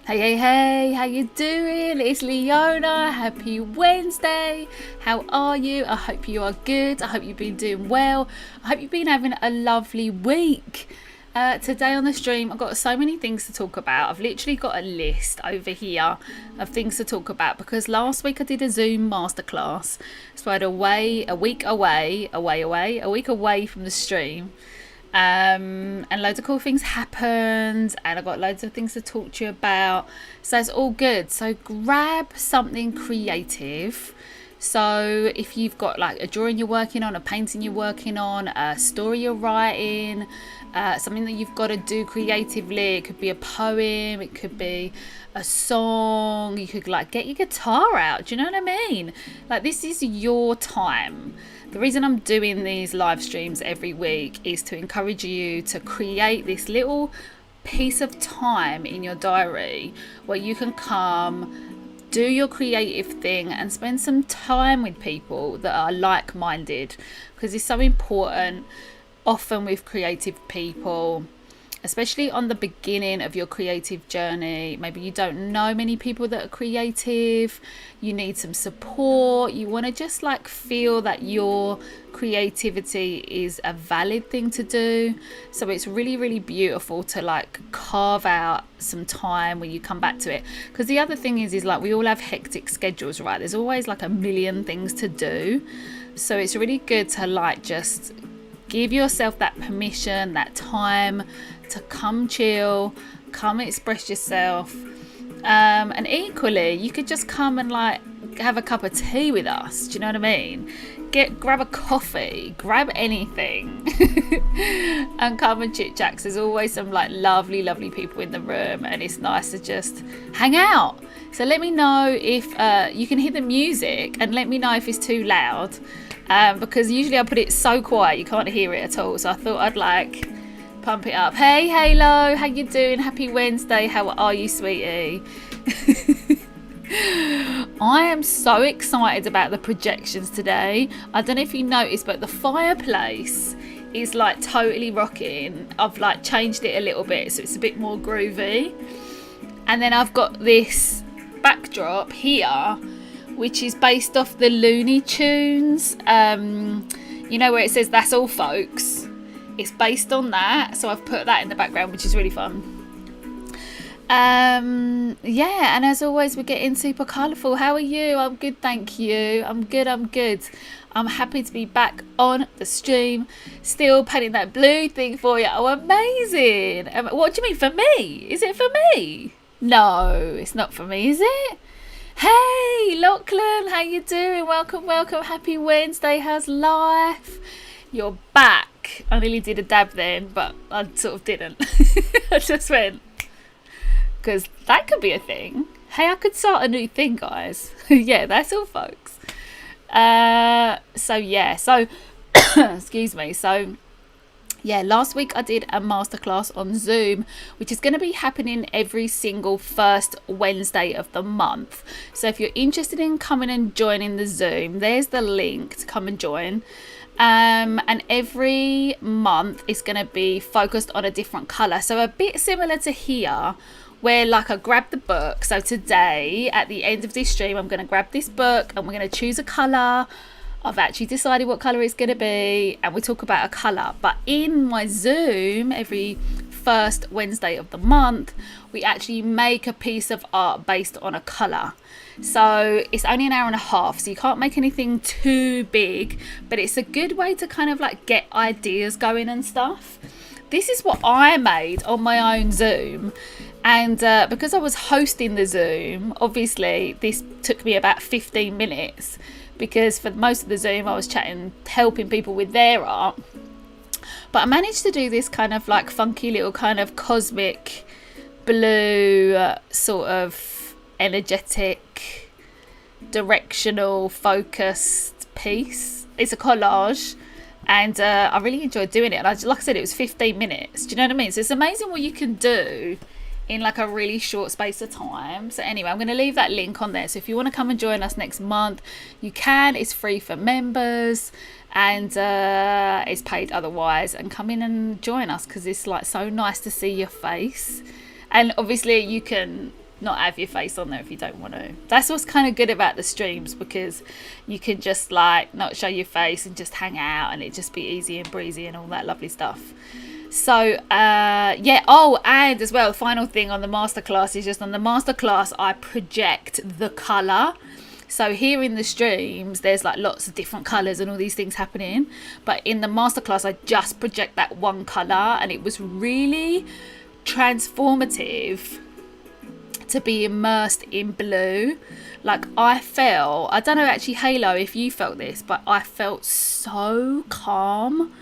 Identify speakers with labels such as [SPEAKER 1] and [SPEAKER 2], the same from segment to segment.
[SPEAKER 1] Hey, how you doing? It's Leona. Happy Wednesday. How are you? I hope you are good. I hope you've been doing well. I hope you've been having a lovely week. Today on the stream, I've got so many things to talk about. I've literally got a list over here of things to talk about because last week I did a Zoom masterclass. So I had a week away from the stream. And loads of cool things happened, and I've got loads of things to talk to you about, so it's all good. So grab something creative. So if you've got like a drawing you're working on, a painting you're working on, a story you're writing, something that you've got to do creatively, it could be a poem, it could be a song, you could like get your guitar out, do you know what I mean? Like, this is your time. The reason I'm doing these live streams every week is to encourage you to create this little piece of time in your diary where you can come, do your creative thing and spend some time with people that are like-minded, because it's so important often with creative people, especially on the beginning of your creative journey. Maybe you don't know many people that are creative, you need some support, you want to just like feel that your creativity is a valid thing to do. So it's really, really beautiful to like carve out some time when you come back to it, because the other thing is like we all have hectic schedules, right? There's always like a million things to do, so it's really good to like just give yourself that permission, that time to come chill, come express yourself. And equally, you could just come and like have a cup of tea with us, do you know what I mean? Grab a coffee, grab anything and come and chit chat. There's always some like lovely people in the room, and it's nice to just hang out. So let me know if you can hear the music, and let me know if it's too loud, because usually I put it so quiet you can't hear it at all. So I thought I'd like pump it up. Hey Halo, how you doing? Happy Wednesday. How are you, sweetie? I am so excited about the projections today. I don't know if you noticed, but the fireplace is like totally rocking. I've like changed it a little bit so it's a bit more groovy, and then I've got this backdrop here which is based off the Looney Tunes, you know, where it says "That's all, folks." It's based on that, so I've put that in the background, which is really fun. Yeah, and as always, we're getting super colourful. How are you? I'm good, thank you. I'm good. I'm happy to be back on the stream, still painting that blue thing for you. Oh, amazing. What do you mean for me? Is it for me? No, it's not for me, is it? Hey, Lachlan, how you doing? Welcome. Happy Wednesday. How's life? You're back. I nearly did a dab then, but I sort of didn't. I just went, because that could be a thing. Hey, I could start a new thing, guys. Yeah, that's all, folks. So excuse me. So yeah, last week I did a masterclass on Zoom, which is going to be happening every single first Wednesday of the month. So if you're interested in coming and joining the Zoom, there's the link to come and join. And every month is going to be focused on a different colour, so a bit similar to here, where like I grab the book. So today at the end of this stream I'm going to grab this book and we're going to choose a colour. I've actually decided what colour it's going to be, and we talk about a colour. But in my Zoom every first Wednesday of the month, we actually make a piece of art based on a colour. So it's only an hour and a half, so you can't make anything too big, but it's a good way to kind of like get ideas going and stuff. This is what I made on my own Zoom, and because I was hosting the Zoom, obviously this took me about 15 minutes, because for most of the Zoom I was chatting, helping people with their art. But I managed to do this kind of like funky little kind of cosmic blue sort of energetic, directional, focused piece. It's a collage, and I really enjoyed doing it. And like I said, it was 15 minutes. Do you know what I mean? So it's amazing what you can do in like a really short space of time. So anyway, I'm going to leave that link on there. So if you want to come and join us next month, you can. It's free for members, and it's paid otherwise. And come in and join us, because it's like so nice to see your face. And obviously you can not have your face on there if you don't want to. That's what's kind of good about the streams, because you can just like not show your face and just hang out, and it just be easy and breezy and all that lovely stuff. So yeah, oh, and as well, the final thing on the masterclass is just on the masterclass I project the colour. So here in the streams there's like lots of different colours and all these things happening, but in the masterclass I just project that one colour, and it was really transformative to be immersed in blue. Like I don't know actually Halo if you felt this, but I felt so calm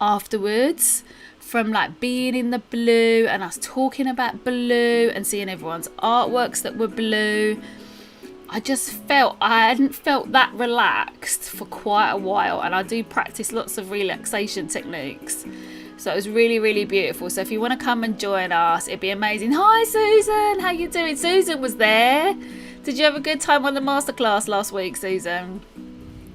[SPEAKER 1] afterwards from like being in the blue and us talking about blue and seeing everyone's artworks that were blue. I hadn't felt that relaxed for quite a while, and I do practice lots of relaxation techniques. So it was really, really beautiful. So if you want to come and join us, it'd be amazing. Hi, Susan. How you doing? Susan was there. Did you have a good time on the masterclass last week, Susan?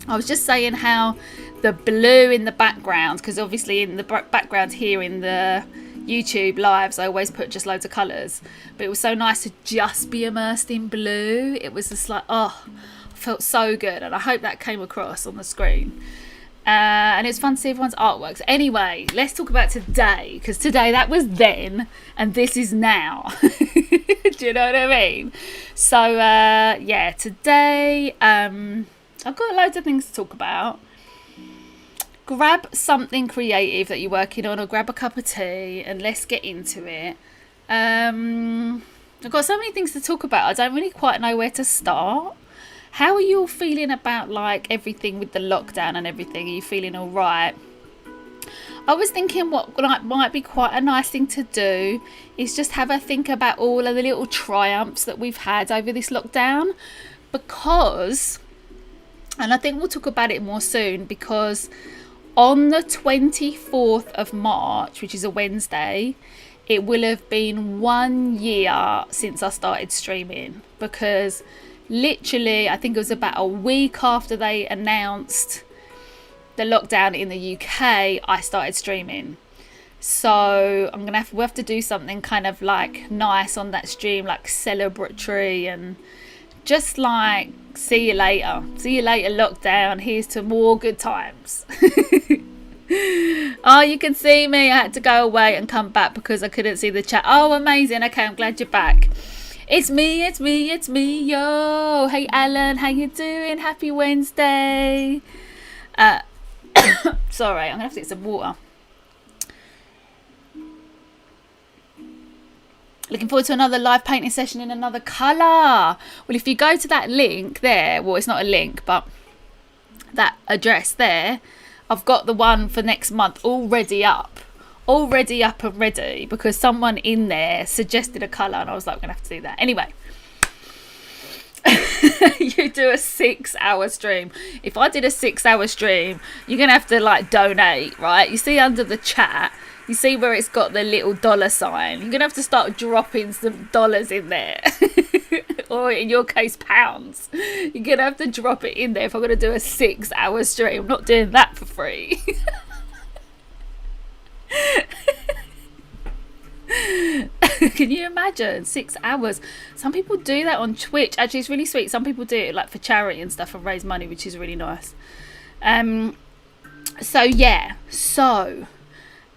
[SPEAKER 1] I was just saying how the blue in the background, because obviously in the background here in the YouTube lives, I always put just loads of colours. But it was so nice to just be immersed in blue. It was just like, oh, I felt so good. And I hope that came across on the screen. And it's fun to see everyone's artworks. Anyway, let's talk about today, because today, that was then and this is now. Do you know what I mean? So yeah, today I've got loads of things to talk about. Grab something creative that you're working on, or grab a cup of tea and let's get into it. I've got so many things to talk about, I don't really quite know where to start. How are you all feeling about like everything with the lockdown and everything? Are you feeling all right? I was thinking what like might be quite a nice thing to do is just have a think about all of the little triumphs that we've had over this lockdown, because, and I think we'll talk about it more soon, because on the 24th of March, which is a Wednesday, it will have been 1 year since I started streaming, because literally I think it was about a week after they announced the lockdown in the UK, I started streaming. So we'll have to do something kind of like nice on that stream, like celebratory, and just like see you later lockdown, here's to more good times. Oh, you can see me. I had to go away and come back because I couldn't see the chat. Oh, amazing. Okay, I'm glad you're back. It's me, yo. Hey, Alan, how you doing? Happy Wednesday. Sorry, I'm going to have to get some water. Looking forward to another live painting session in another colour. Well, if you go to that link there, well, it's not a link, but that address there, I've got the one for next month already up and ready, because someone in there suggested a colour and I was like, I'm going to have to do that. Anyway, you do a 6-hour stream. If I did a 6-hour stream, you're going to have to like donate, right? You see under the chat, you see where it's got the little dollar sign. You're going to have to start dropping some dollars in there. Or in your case, pounds. You're going to have to drop it in there if I'm going to do a 6-hour stream. I'm not doing that for free. Can you imagine 6 hours? Some people do that on Twitch. Actually, it's really sweet. Some people do it like for charity and stuff and raise money, which is really nice. So yeah,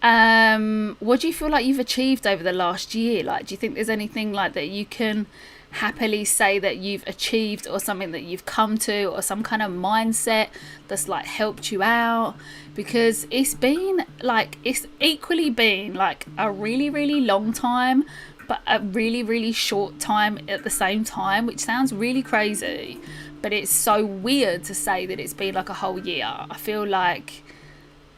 [SPEAKER 1] what do you feel like you've achieved over the last year? Like, do you think there's anything like that you can happily say that you've achieved, or something that you've come to, or some kind of mindset that's like helped you out? Because it's equally been like a really, really long time, but a really, really short time at the same time, which sounds really crazy, but it's so weird to say that it's been like a whole year. I feel like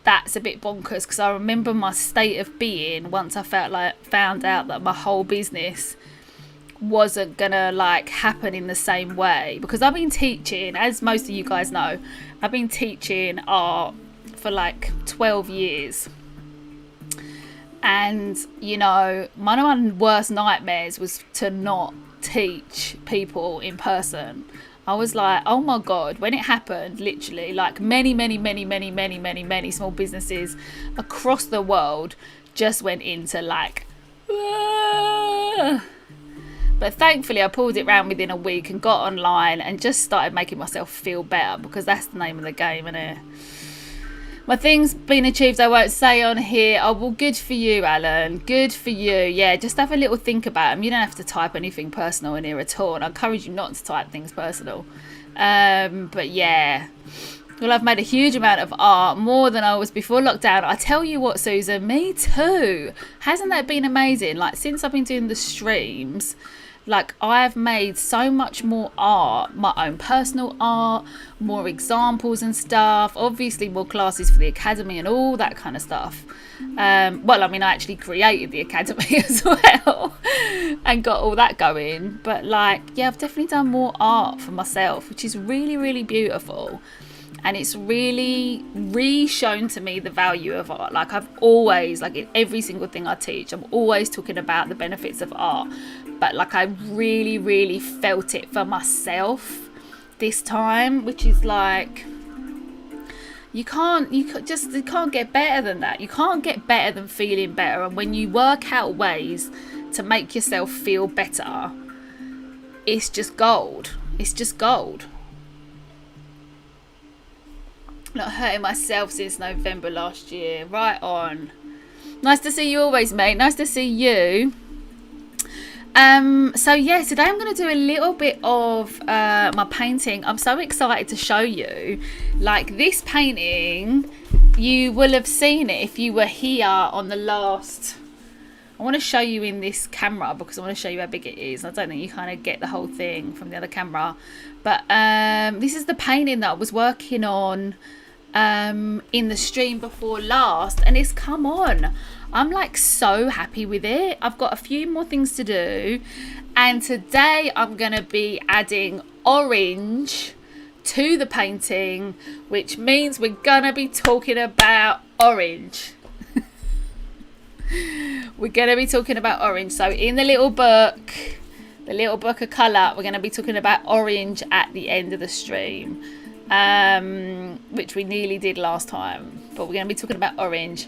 [SPEAKER 1] that's a bit bonkers, because I remember my state of being once I found out that my whole business wasn't gonna like happen in the same way, because I've been teaching, as most of you guys know, I've been teaching art for like 12 years, and you know, one of my worst nightmares was to not teach people in person. I was like, oh my god, when it happened, literally like many small businesses across the world just went into like But thankfully I pulled it round within a week and got online and just started making myself feel better, because that's the name of the game, isn't it? My things been achieved I won't say on here. Oh, well, good for you, Alan. Good for you. Yeah, just have a little think about them. You don't have to type anything personal in here at all, and I encourage you not to type things personal. But yeah, well, I've made a huge amount of art, more than I was before lockdown. I tell you what, Susan, me too. Hasn't that been amazing? Like, since I've been doing the streams, like, I've made so much more art, my own personal art, more examples and stuff, obviously more classes for the academy and all that kind of stuff. Well, I mean, I actually created the academy as well and got all that going. But like, yeah, I've definitely done more art for myself, which is really, really beautiful. And it's really re-shown to me the value of art. Like, I've always, like, in every single thing I teach, I'm always talking about the benefits of art. But like, I really, really felt it for myself this time, which is like, you can't get better than that. You can't get better than feeling better. And when you work out ways to make yourself feel better, it's just gold. It's just gold. Not hurting myself since November last year. Right on. Nice to see you always, mate. Nice to see you. So yeah, today I'm going to do a little bit of my painting. I'm so excited to show you. Like, this painting, you will have seen it if you were here on the last. I want to show you in this camera because I want to show you how big it is. I don't think you kind of get the whole thing from the other camera. But this is the painting that I was working on in the stream before last, and it's come on. I'm like so happy with it. I've got a few more things to do, and today I'm gonna be adding orange to the painting, which means we're gonna be talking about orange. We're gonna be talking about orange. So in the little book of colour, we're gonna be talking about orange at the end of the stream, which we nearly did last time, but we're going to be talking about orange,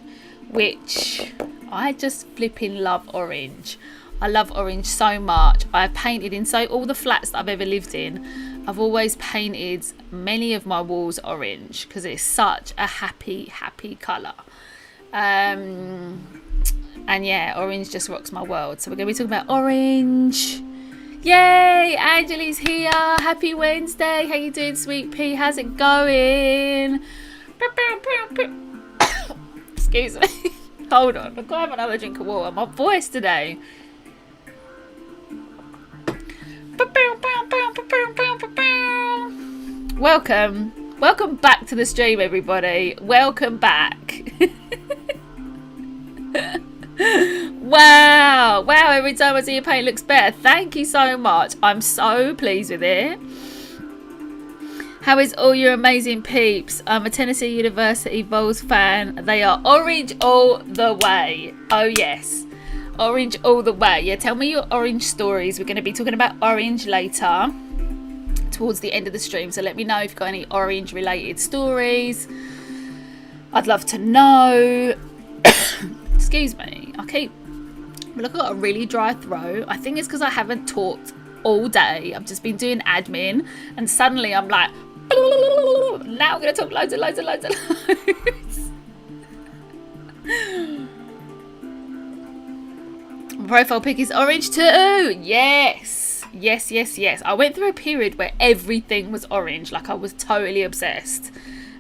[SPEAKER 1] which I just flipping love orange. I love orange so much. I've painted in all the flats that I've ever lived in, I've always painted many of my walls orange because it's such a happy colour. And yeah, orange just rocks my world. So we're going to be talking about orange. Yay, Angeli's here. Happy Wednesday. How you doing, sweet pea? How's it going? Excuse me. Hold on. I've got to have another drink of water. My voice today. Welcome back to the stream, everybody. Welcome back. Wow, every time I see your paint looks better. Thank you so much. I'm so pleased with it. How is all your amazing peeps? I'm a Tennessee University Vols fan. They are orange all the way. Oh yes, orange all the way. Yeah, tell me your orange stories. We're going to be talking about orange later towards the end of the stream, so let me know if you've got any orange related stories. I'd love to know. Excuse me, I've got a really dry throat. I think it's because I haven't talked all day. I've just been doing admin, and suddenly I'm like, now I'm going to talk loads. My profile pic is orange too. Yes. I went through a period where everything was orange. Like, I was totally obsessed.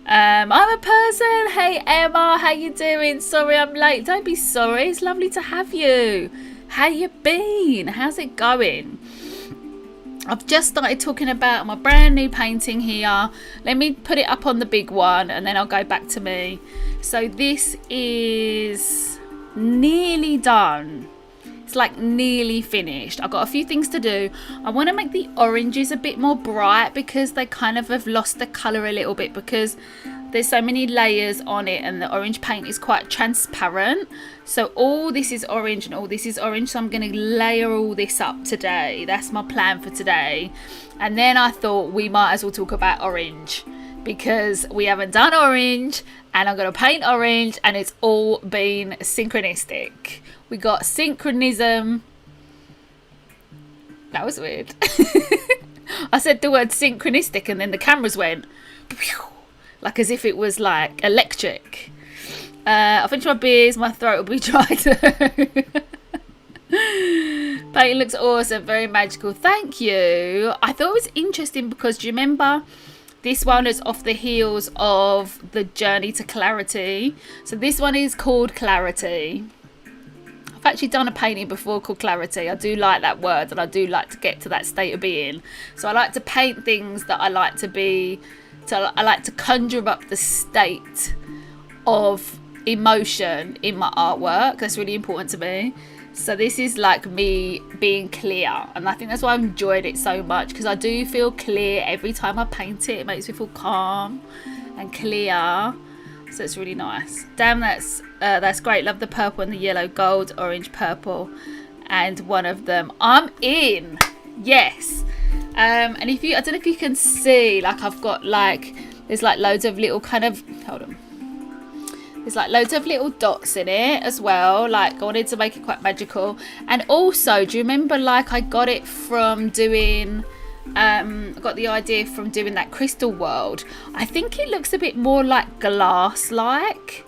[SPEAKER 1] I'm a person. Hey Emma, how you doing? Sorry I'm late. Don't be sorry. It's lovely to have you. How you been? How's it going? I've just started talking about my brand new painting here. Let me put it up on the big one and then I'll go back to me. So this is nearly done. It's like nearly finished. I've got a few things to do. I want to make the oranges a bit more bright because they kind of have lost the colour a little bit because there's so many layers on it and the orange paint is quite transparent. So all this is orange and all this is orange. So I'm going to layer all this up today. That's my plan for today. And then I thought we might as well talk about orange because we haven't done orange and I'm going to paint orange and it's all been synchronistic. We got synchronism. That was weird. I said the word synchronistic and then the cameras went like as if it was like electric. I finished my beers, my throat will be dry too. Painting looks awesome, very magical. Thank you. I thought it was interesting because do you remember this one is off the heels of the Journey to Clarity? So this one is called Clarity. I've actually done a painting before called Clarity. I do like that word and I do like to get to that state of being. So I like to paint things that I like to be, I like to conjure up the state of emotion in my artwork. That's really important to me. So this is like me being clear, and I think that's why I enjoyed it so much, because I do feel clear every time I paint it. It makes me feel calm and clear, so it's really nice. Damn, that's great. Love the purple and the yellow, gold, orange, purple, and one of them I'm in. Yes. And if you, I don't know if you can see, like I've got like, there's like loads of little kind of, hold on, there's like loads of little dots in it as well. Like I wanted to make it quite magical. And also, do you remember like I got it from doing, I got the idea from doing that crystal world. I think it looks a bit more like glass like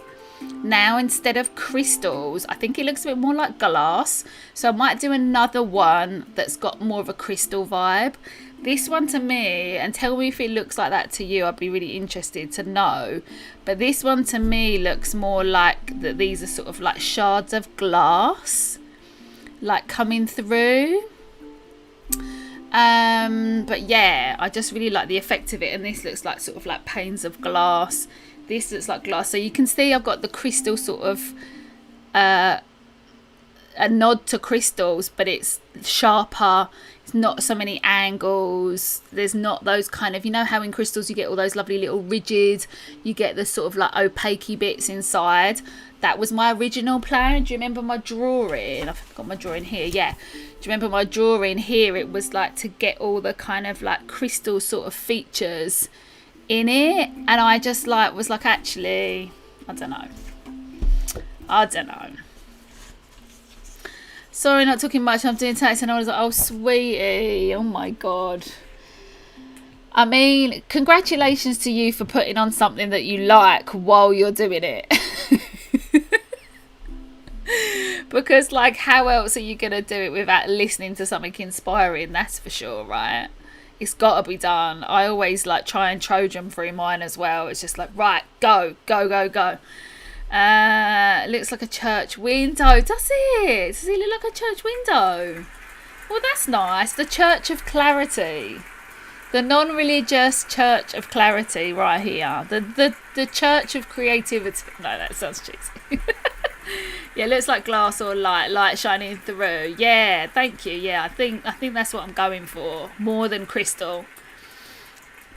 [SPEAKER 1] now instead of crystals. I think it looks a bit more like glass. So I might do another one that's got more of a crystal vibe. This one to me, and tell me if it looks like that to you, I'd be really interested to know. But this one to me looks more like that these are sort of like shards of glass like coming through. But yeah, I just really like the effect of it. And this looks like sort of like panes of glass. This looks like glass. So you can see I've got the crystal sort of a nod to crystals, but it's sharper. It's not so many angles. There's not those kind of, you know how in crystals you get all those lovely little ridges, you get the sort of like opaque bits inside. That was my original plan. Do you remember my drawing? I've got my drawing here. Yeah. Do you remember my drawing here? It was like to get all the kind of like crystal sort of features in it. And I just like was like, actually, I don't know. Sorry, not talking much. I'm doing text, and I was like, oh, sweetie. Oh, my God. I mean, congratulations to you for putting on something that you like while you're doing it. Because, like, how else are you going to do it without listening to something inspiring? That's for sure, right? It's got to be done. I always, like, try and Trojan through mine as well. It's just like, right, go. Looks like a church window. Does it? Does it look like a church window? Well, that's nice. The Church of Clarity, the non-religious Church of Clarity, right here. The Church of Creativity. No, that sounds cheesy. Yeah, it looks like glass or light shining through. Yeah, thank you. Yeah, I think that's what I'm going for, more than crystal.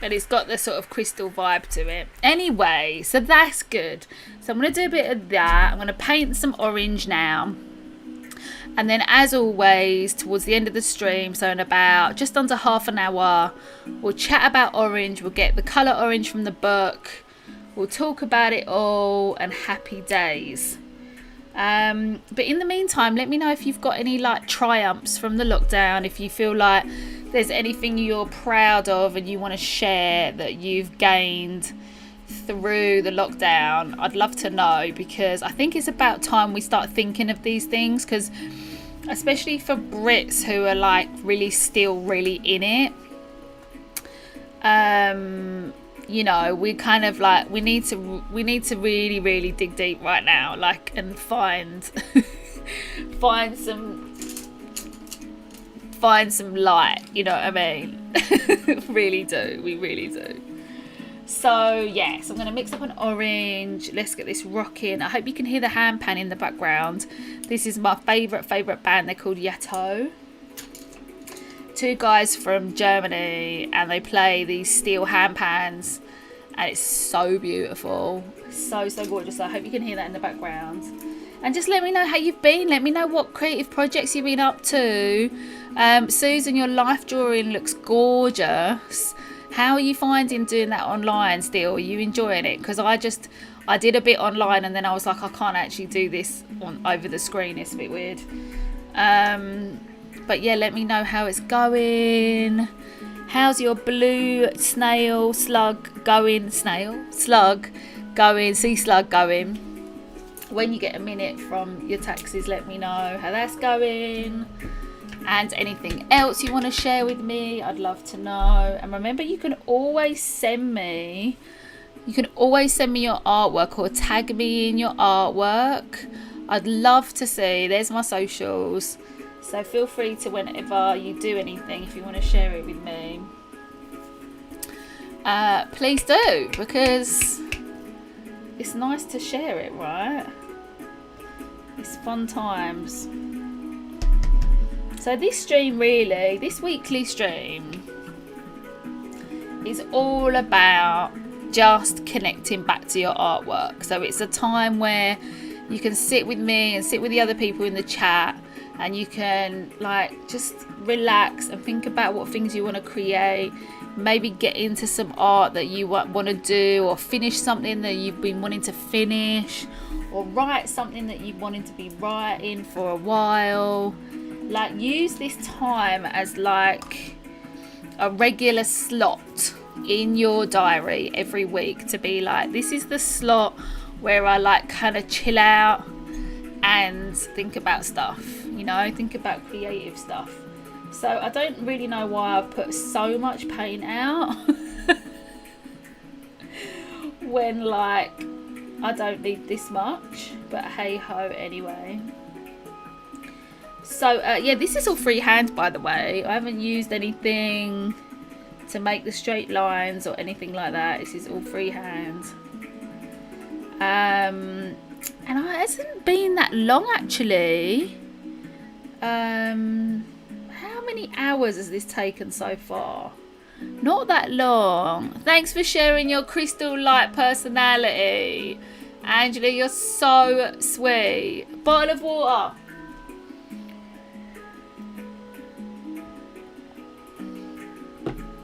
[SPEAKER 1] But it's got the sort of crystal vibe to it. Anyway, so that's good. So I'm going to do a bit of that. I'm going to paint some orange now. And then as always, towards the end of the stream, so in about just under half an hour, we'll chat about orange. We'll get the colour orange from the book. We'll talk about it all, and happy days. But in the meantime, let me know if you've got any like triumphs from the lockdown. If you feel like there's anything you're proud of and you want to share that you've gained through the lockdown, I'd love to know, because I think it's about time we start thinking of these things, because especially for Brits who are like really still really in it, you know, we kind of like we need to really dig deep right now, like, and find some light, you know what I mean? We really do. So yes, I'm going to mix up an orange. Let's get this rocking. I hope you can hear the hand pan in the background. This is my favourite band. They're called Yato. Two guys from Germany, and they play these steel hand pans, and it's so beautiful. So gorgeous. So I hope you can hear that in the background. And just let me know how you've been. Let me know what creative projects you've been up to. Susan, your life drawing looks gorgeous. How are you finding doing that online still? Are you enjoying it? Because I did a bit online, and then I was like, I can't actually do this over the screen. It's a bit weird. But yeah, let me know how it's going. How's your blue snail slug going? Slug going, sea slug going. When you get a minute from your taxis, let me know how that's going. And anything else you want to share with me, I'd love to know. And remember, you can always send me your artwork or tag me in your artwork. I'd love to see. There's my socials. So feel free to, whenever you do anything, if you want to share it with me, please do, because it's nice to share it, right? It's fun times. So this weekly stream is all about just connecting back to your artwork. So it's a time where you can sit with me and sit with the other people in the chat, and you can like just relax and think about what things you want to create. Maybe get into some art that you want to do, or finish something that you've been wanting to finish, or write something that you've wanted to be writing for a while. Like, use this time as like a regular slot in your diary every week to be like, this is the slot where I like kind of chill out and think about stuff, you know, think about creative stuff. So I don't really know why I've put so much paint out when like I don't need this much, but hey ho anyway. So yeah, this is all freehand, by the way. I haven't used anything to make the straight lines or anything like that. This is all freehand. And it hasn't been that long actually. How many hours has this taken so far? Not that long. Thanks for sharing your crystal light personality, Angela. You're so sweet. Bottle of water.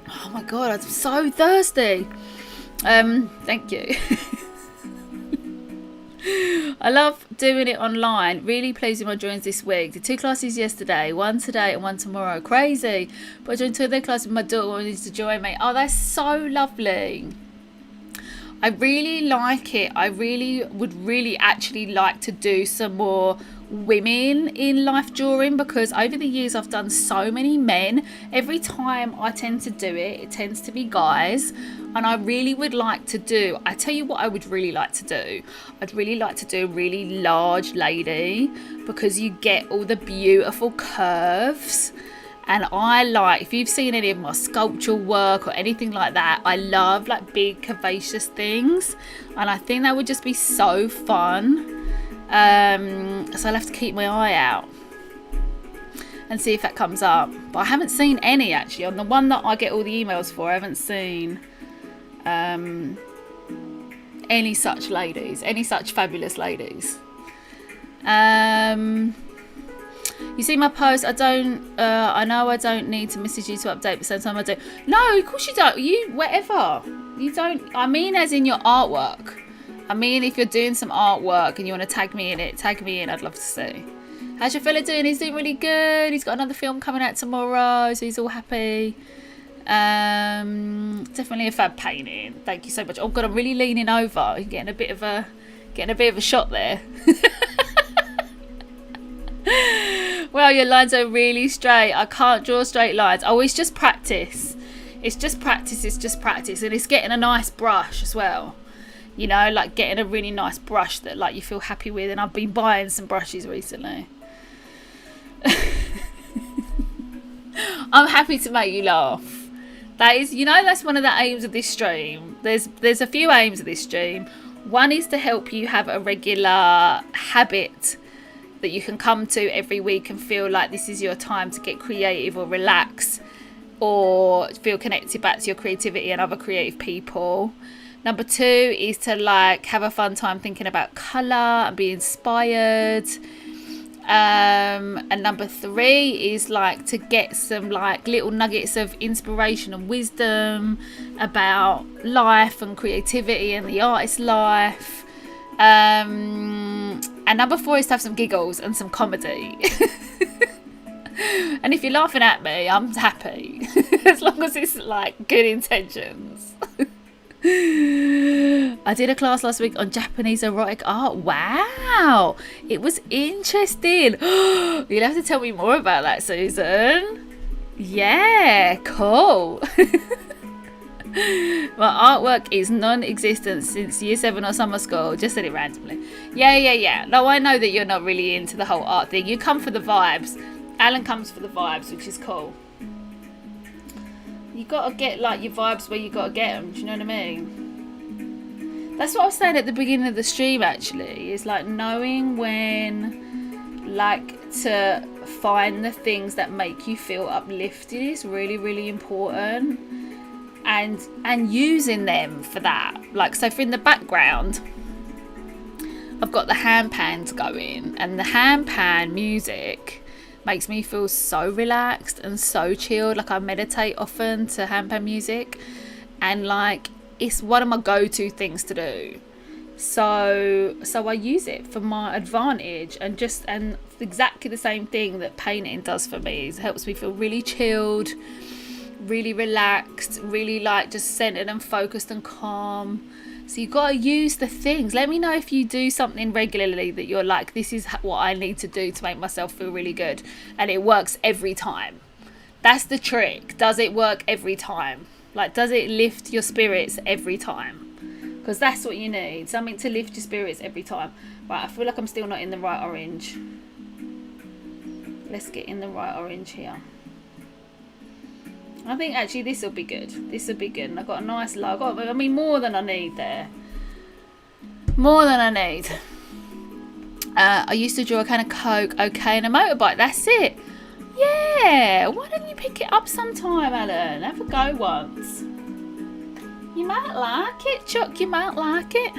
[SPEAKER 1] Oh my god, I'm so thirsty. Thank you. I love doing it online. Really pleased with my joins this week. Did 2 classes yesterday, 1 today and 1 tomorrow. Crazy. But I joined 2 of their classes with my daughter wanted to join me. Oh, that's so lovely. I really like it. I would really actually like to do some more women in life drawing, because over the years I've done so many men. Every time I tend to do it, it tends to be guys, and I really would like to do, I tell you what I would really like to do. I'd really like to do a really large lady, because you get all the beautiful curves. And I like, if you've seen any of my sculptural work or anything like that, I love like big curvaceous things, and I think that would just be so fun. So I'll have to keep my eye out and see if that comes up. But I haven't seen any actually. On the one that I get all the emails for, I haven't seen any such ladies, any such fabulous ladies. You see my post? I know I don't need to message you to update, but sometimes I do. No, of course you don't. Whatever. You don't. I mean, as in your artwork. I mean, if you're doing some artwork and you want to tag me in it, tag me in. I'd love to see. How's your fella doing? He's doing really good. He's got another film coming out tomorrow, so he's all happy. Definitely a fab painting. Thank you so much. Oh god, I'm really leaning over. You're getting a bit of a shot there. Well, your lines are really straight. I can't draw straight lines. Oh, it's just practice. It's just practice. And it's getting a nice brush as well. You know, like getting a really nice brush that like you feel happy with. And I've been buying some brushes recently. I'm happy to make you laugh. That is, you know, that's one of the aims of this stream. There's a few aims of this stream. One is to help you have a regular habit that you can come to every week and feel like this is your time to get creative or relax or feel connected back to your creativity and other creative people. Number 2 is to like have a fun time thinking about colour and be inspired. And number 3 is like to get some like little nuggets of inspiration and wisdom about life and creativity and the artist's life. And number 4 is to have some giggles and some comedy. And if you're laughing at me, I'm happy. As long as it's like good intentions. I did a class last week on Japanese erotic art. Wow, it was interesting. You'll have to tell me more about that, Susan. Yeah, cool. My artwork is non-existent since year 7 or summer school. Just said it randomly. Yeah. No, I know that you're not really into the whole art thing. You come for the vibes. Alan comes for the vibes, which is cool. You gotta get like your vibes where you gotta get them. Do you know what I mean? That's what I was saying at the beginning of the stream. Actually, is like knowing when, like, to find the things that make you feel uplifted is really, really important. And using them for that. Like, so for in the background, I've got the hand pans going, and the hand pan music makes me feel so relaxed and so chilled. Like, I meditate often to hand pan music, and like it's one of my go-to things to do. So I use it for my advantage, and exactly the same thing that painting does for me. It helps me feel really chilled, really relaxed, really like just centered and focused and calm. So you've got to use the things. Let me know if you do something regularly that you're like, this is what I need to do to make myself feel really good, and it works every time. That's the trick. Does it work every time? Like, does it lift your spirits every time? Because that's what you need, something to lift your spirits every time. Right, I feel like I'm still not in the right orange. Let's get in the right orange here. I think actually this will be good. This will be good. And I've got a nice logo. I mean, more than I need there. More than I need. I used to draw a can of Coke, okay, and a motorbike. That's it. Yeah. Why don't you pick it up sometime, Alan? Have a go once. You might like it, Chuck. You might like it.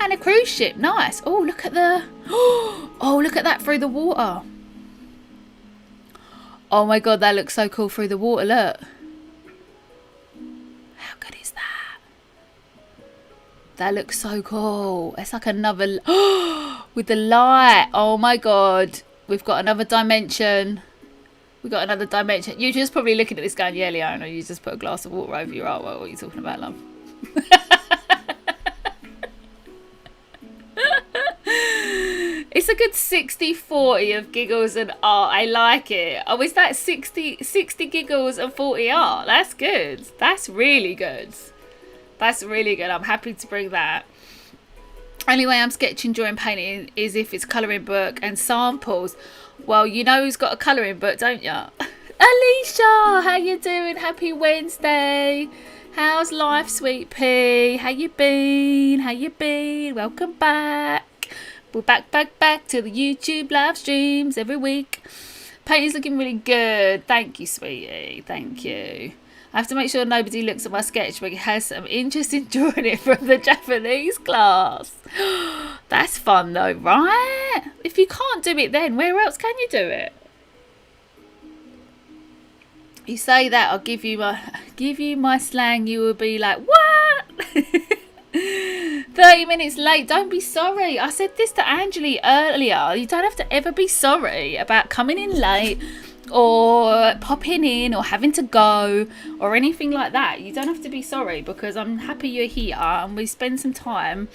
[SPEAKER 1] And a cruise ship. Nice. Oh, look at the... Oh, look at that through the water. Oh my god, that looks so cool through the water, look. How good is that? That looks so cool. It's like another... with the light. Oh my god. We've got another dimension. We've got another dimension. You're just probably looking at this going, yeah, Leona, you just put a glass of water over your artwork. What are you talking about, love? It's a good 60-40 of giggles and art. I like it. Oh, is that 60 giggles and 40 art? That's good. That's really good. That's really good. I'm happy to bring that. Only way I'm sketching, drawing, painting is if it's colouring book and samples. Well, you know who's got a colouring book, don't you? Alicia, how you doing? Happy Wednesday. How's life, sweet pea? How you been? How you been? Welcome back. We're back to the YouTube live streams every week. Painting's looking really good. Thank you, sweetie. Thank you. I have to make sure nobody looks at my sketchbook. It has some interest in drawing it from the Japanese class. That's fun though, right? If you can't do it then, where else can you do it? You say that, I'll give you my slang, you will be like, what? 30 minutes late, don't be sorry. I said this to Angeli earlier. You don't have to ever be sorry about coming in late or popping in or having to go or anything like that. You don't have to be sorry, because I'm happy you're here and we spend some time,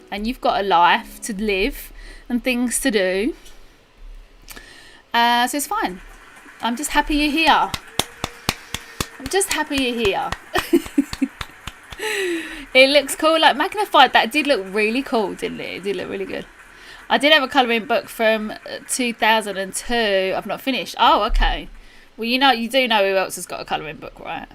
[SPEAKER 1] and you've got a life to live and things to do. So it's fine. I'm just happy you're here. I'm just happy you're here. It looks cool, like magnified. That did look really cool, didn't it? It did look really good. I did have a colouring book from 2002. I've not finished. Oh, okay. Well, you do know who else has got a colouring book, right?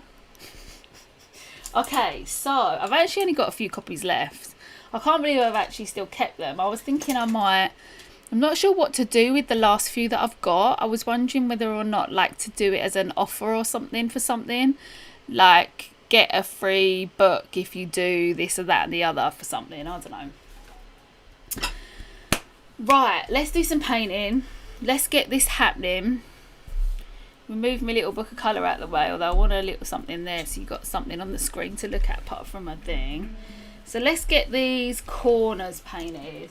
[SPEAKER 1] Okay, so I've actually only got a few copies left. I can't believe I've actually still kept them. I was thinking I'm not sure what to do with the last few that I've got. I was wondering whether or not like to do it as an offer or something for something. Like, get a free book if you do this or that and the other for something. I don't know. Right, let's do some painting. Let's get this happening. Remove my little book of colour out of the way, although I want a little something there so you got something on the screen to look at apart from my thing. So let's get these corners painted.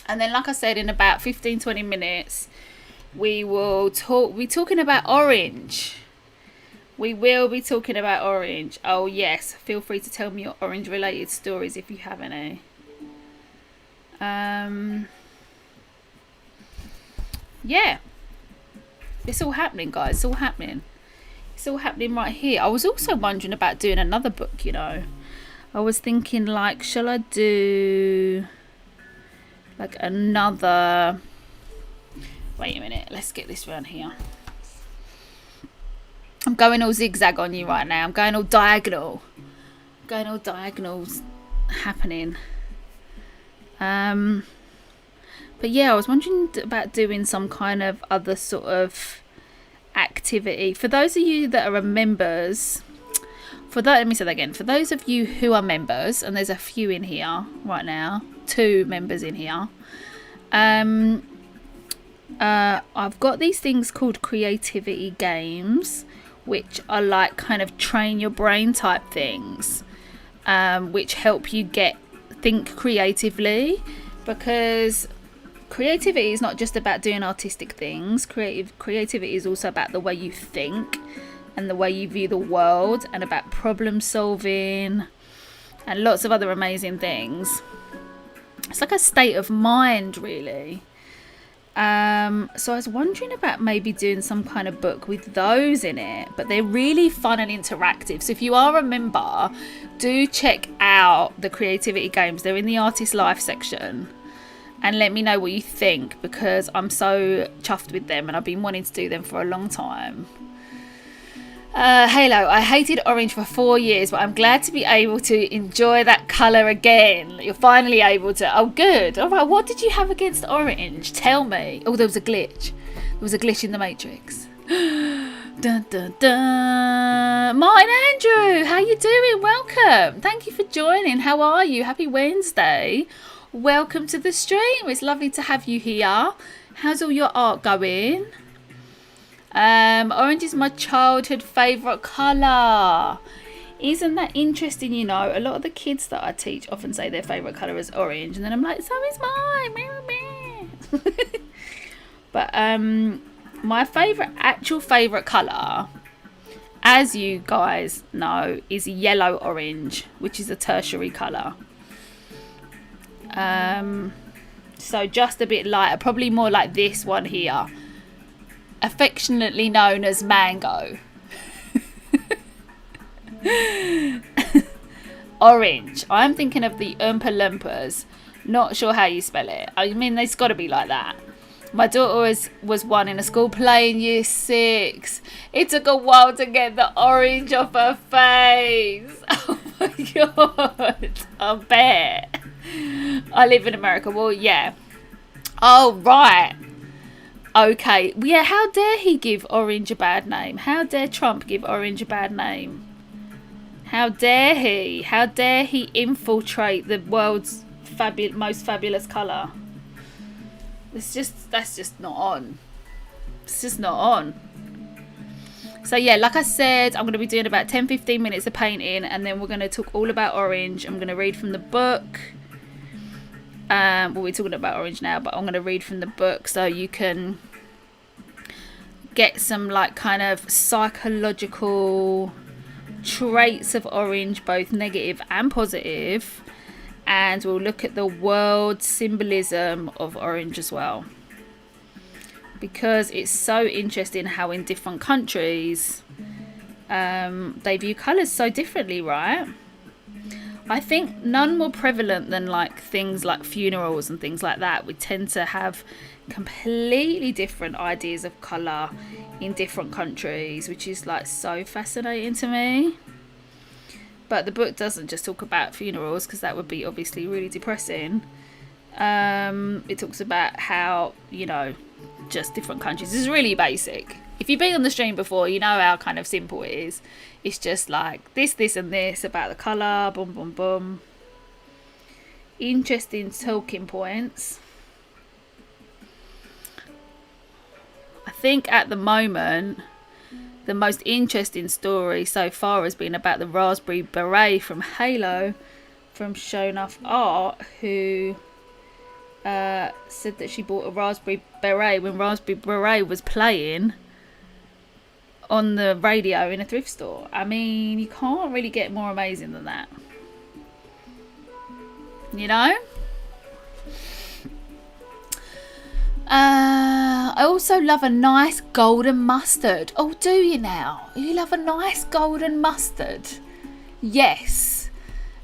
[SPEAKER 1] And then, like I said, in about 15-20 minutes, we will be talking about orange. We will be talking about orange. Oh, yes. Feel free to tell me your orange-related stories if you have any. Yeah. It's all happening, guys. It's all happening. It's all happening right here. I was also wondering about doing another book, you know. I was thinking, like, shall I do, like, another... Wait a minute. Let's get this round here. I'm going all zigzag on you right now. I'm going all diagonal. Going all diagonals happening. But yeah, I was wondering about doing some kind of other sort of activity. For those of you that are members, let me say that again. For those of you who are members, and there's a few in here right now, 2 members in here. I've got these things called creativity games, which are like kind of train your brain type things, which help you think creatively, because creativity is not just about doing artistic things. Creativity is also about the way you think and the way you view the world, and about problem solving and lots of other amazing things. It's like a state of mind, really. So I was wondering about maybe doing some kind of book with those in it, but they're really fun and interactive. So if you are a member, do check out the creativity games. They're in the Artist Life section, and let me know what you think, because I'm so chuffed with them and I've been wanting to do them for a long time. Halo, I hated orange for 4 years, but I'm glad to be able to enjoy that colour again. You're finally able to. Oh, good. All right, what did you have against orange? Tell me. Oh, there was a glitch. There was a glitch in the Matrix. Dun, dun, dun. Martin Andrew, how you doing? Welcome. Thank you for joining. How are you? Happy Wednesday. Welcome to the stream. It's lovely to have you here. How's all your art going? Orange is my childhood favourite colour. Isn't that interesting? You know, a lot of the kids that I teach often say their favourite colour is orange, and then I'm like, so is mine. But my actual favourite colour, as you guys know, is yellow orange, which is a tertiary colour. So just a bit lighter, probably more like this one here, affectionately known as mango. Orange. I'm thinking of the Oompa Loompas. Not sure how you spell it. I mean, it's got to be like that. My daughter was one in a school play in year 6. It took a while to get the orange off her face. Oh my god. I bet. I live in America. Well, yeah. Oh, right. Okay. Yeah, how dare he give orange a bad name? How dare Trump give orange a bad name? How dare he? How dare he infiltrate the world's most fabulous colour? That's just not on. It's just not on. So yeah, like I said, I'm going to be doing about 10-15 minutes of painting, and then we're going to talk all about orange. I'm going to read from the book. Well, we're talking about orange now, but I'm going to read from the book so you can get some like kind of psychological traits of orange, both negative and positive, and we'll look at the world symbolism of orange as well, because it's so interesting how in different countries they view colours so differently, right? I think none more prevalent than like things like funerals and things like that. We tend to have completely different ideas of colour in different countries, which is like so fascinating to me. But the book doesn't just talk about funerals, because that would be obviously really depressing. It talks about how, you know, just different countries. It's really basic. If you've been on the stream before, you know how kind of simple it is. It's just like this and this about the colour, boom, boom, boom. Interesting talking points. I think at the moment, the most interesting story so far has been about the raspberry beret from Halo, from Show Enough Art, who said that she bought a raspberry beret when raspberry beret was playing on the radio in a thrift store. I mean, you can't really get more amazing than that, you know. I also love a nice golden mustard. Oh, do you now? You love a nice golden mustard? Yes.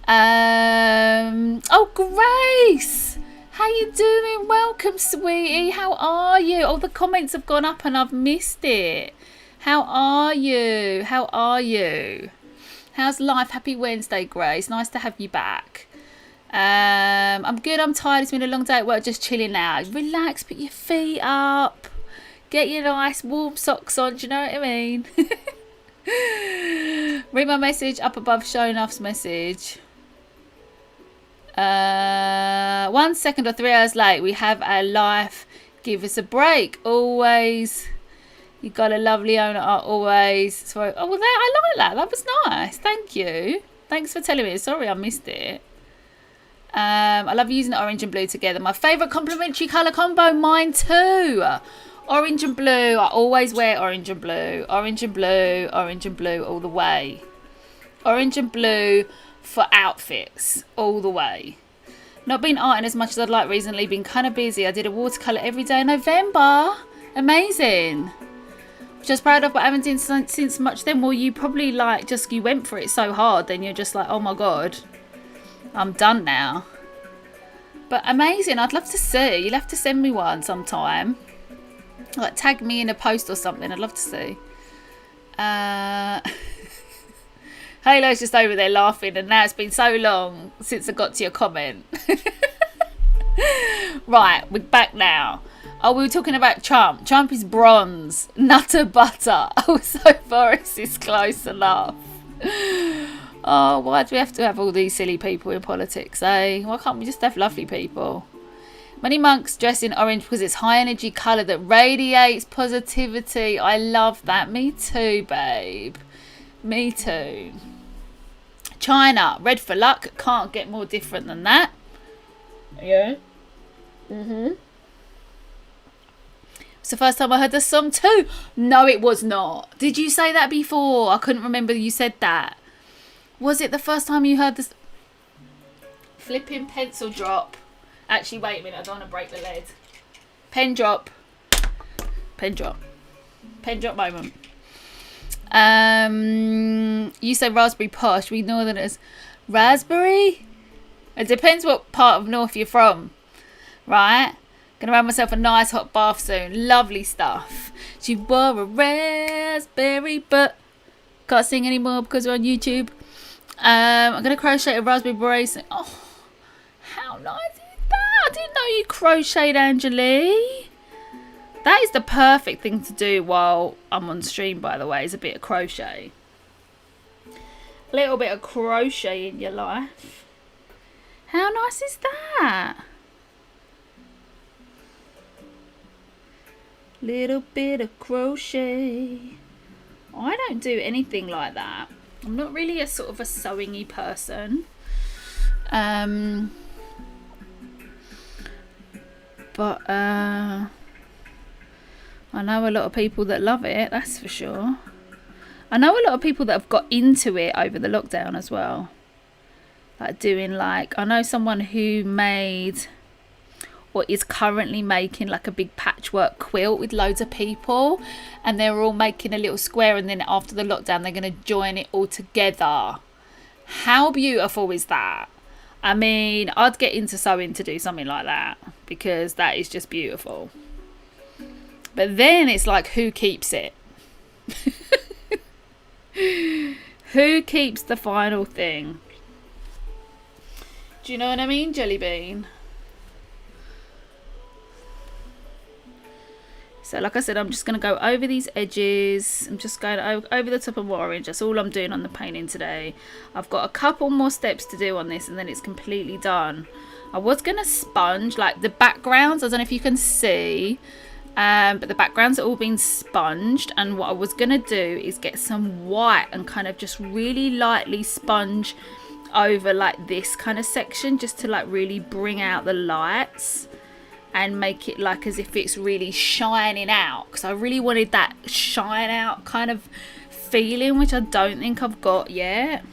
[SPEAKER 1] Oh, Grace, how you doing? Welcome, sweetie. How are you? Oh, the comments have gone up and I've missed it. How are you? How are you? How's life? Happy Wednesday, Grace. Nice to have you back. I'm good. I'm tired. It's been a long day at work. Just chilling out. Relax. Put your feet up. Get your nice warm socks on. Do you know what I mean? Read my message up above. Show enough's message. 1 second or 3 hours late. We have our life. Give us a break. Always. You got a lovely owner. Always. So, oh, well, I like that. That was nice. Thank you. Thanks for telling me. Sorry, I missed it. I love using orange and blue together. My favourite complementary colour combo. Mine too. Orange and blue. I always wear orange and blue. Orange and blue. Orange and blue all the way. Orange and blue for outfits all the way. Not been arting as much as I'd like recently. Been kind of busy. I did a watercolour every day in November. Amazing. Just proud of, but I haven't done since much then. Well, you probably like just you went for it so hard. Then you're just like, oh my god, I'm done now. But amazing. I'd love to see. You'll have to send me one sometime. Like tag me in a post or something. I'd love to see. Halo's just over there laughing, and now it's been so long since I got to your comment. Right, we're back now. Oh, we were talking about Trump. Trump is bronze, nutter butter. Oh, so Boris is close enough. Oh, why do we have to have all these silly people in politics, eh? Why can't we just have lovely people? Many monks dress in orange because it's high energy colour that radiates positivity. I love that. Me too, babe. Me too. China, red for luck. Can't get more different than that. Yeah. It's the first time I heard the song too. No, it was not. Did you say that before? I couldn't remember you said that. Was it the first time you heard this? Flipping pencil drop. Actually, wait a minute. I don't want to break the lead. Pen drop. Pen drop. Pen drop moment. You say raspberry posh. We northerners. Raspberry? It depends what part of North you're from. Right? Gonna have myself a nice hot bath soon. Lovely stuff. She wore a raspberry, but can't sing anymore because we're on YouTube. I'm gonna crochet a raspberry beret. Oh, how nice is that? I didn't know you crocheted, Angelie. That is the perfect thing to do while I'm on stream, by the way, is a bit of crochet. A little bit of crochet in your life. How nice is that? Little bit of crochet. I don't do anything like that. I'm not really a sort of a sewing-y person. But I know a lot of people that love it, that's for sure. I know a lot of people that have got into it over the lockdown as well. Like doing like, I know someone who made or is currently making like a big patchwork quilt with loads of people, and they're all making a little square, and then after the lockdown they're going to join it all together. How beautiful is that? I mean, I'd get into sewing to do something like that because that is just beautiful. But then it's like, who keeps it? Who keeps the final thing? Do you know what I mean, Jelly Bean? So like I said, I'm just going to go over these edges. I'm just going over the top of orange. That's all I'm doing on the painting today. I've got a couple more steps to do on this and then it's completely done. I was going to sponge like the backgrounds. I don't know if you can see. But the backgrounds are all being sponged. And what I was going to do is get some white and kind of just really lightly sponge over like this kind of section. Just to like really bring out the lights. and make it like as if it's really shining out, because I really wanted that shine out kind of feeling, which I don't think I've got yet.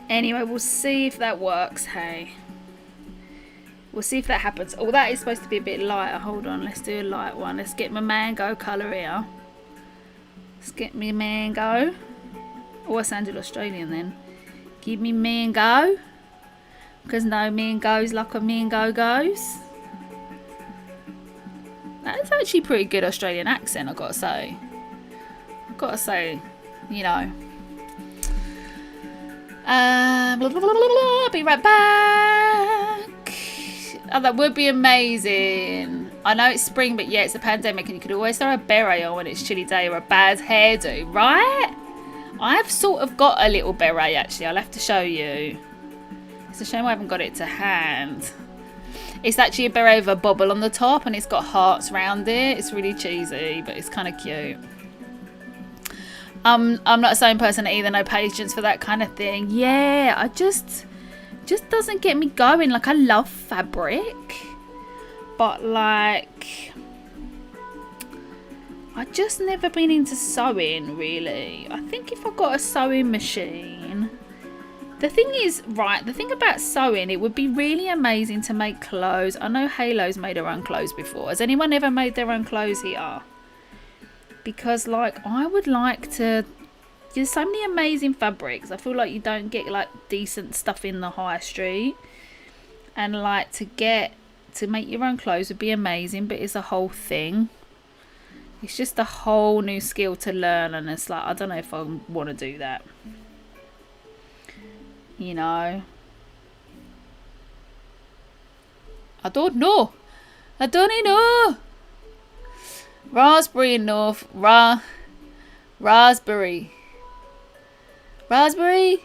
[SPEAKER 1] Anyway, we'll see if that works. Hey, we'll see if that happens. Oh, that is supposed to be a bit lighter. Hold on, let's do a light one. Let's get my mango colour here. Let's get me mango. Oh, I sounded Australian then. Give me mango, because no man goes like a mango goes. That's actually a pretty good Australian accent, I've got to say. You know. Blah, blah, blah, blah, blah. I'll be right back. Oh, that would be amazing. I know it's spring, but yeah, it's a pandemic, and you could always throw a beret on when it's chilly day, or a bad hairdo, right? I've sort of got a little beret, actually. I'll have to show you. It's a shame I haven't got it to hand. It's actually a beret with a bobble on the top, and it's got hearts round it. It's really cheesy, but it's kind of cute. I'm not a sewing person either, no patience for that kind of thing. Yeah, I just doesn't get me going. Like, I love fabric, but like, I just never been into sewing, really. I think if I got a sewing machine, the thing about sewing, it would be really amazing to make clothes. I know Halo's made her own clothes before. Has anyone ever made their own clothes here? Because like, I would like to, there's so many amazing fabrics. I feel like you don't get like decent stuff in the high street, and like to make your own clothes would be amazing, but it's a whole thing. It's just a whole new skill to learn, and it's like, I don't know if I want to do that, you know. I don't know. Raspberry in North. Raspberry. Raspberry.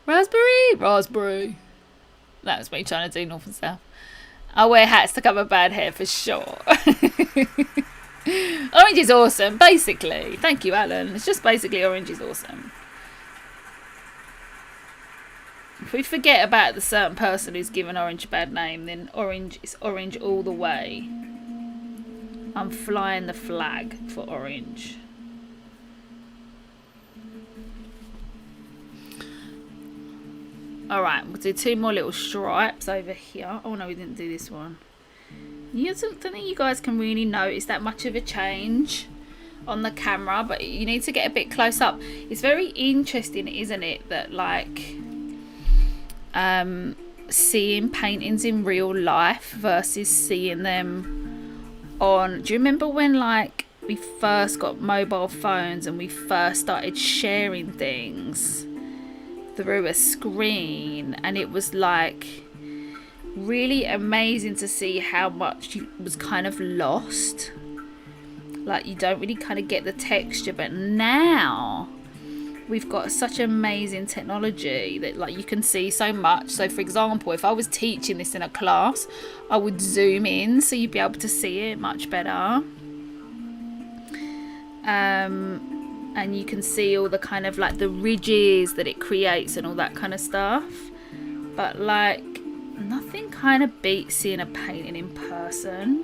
[SPEAKER 1] Raspberry. That was me trying to do North and South. I wear hats to cover bad hair for sure. Orange is awesome, basically. Thank you, Alan. It's just basically orange is awesome. If we forget about the certain person who's given orange a bad name, then orange is orange all the way. I'm flying the flag for orange. Alright, we'll do 2 more little stripes over here. Oh no, we didn't do this one. I don't think you guys can really notice that much of a change on the camera, but you need to get a bit close up. It's very interesting, isn't it, that like seeing paintings in real life versus seeing them on, do you remember when like we first got mobile phones and we first started sharing things through a screen, and it was like really amazing to see how much was kind of lost, like you don't really kind of get the texture. But now we've got such amazing technology that like you can see so much. So for example, if I was teaching this in a class, I would zoom in so you'd be able to see it much better, and you can see all the kind of like the ridges that it creates and all that kind of stuff. But like, nothing kind of beats seeing a painting in person.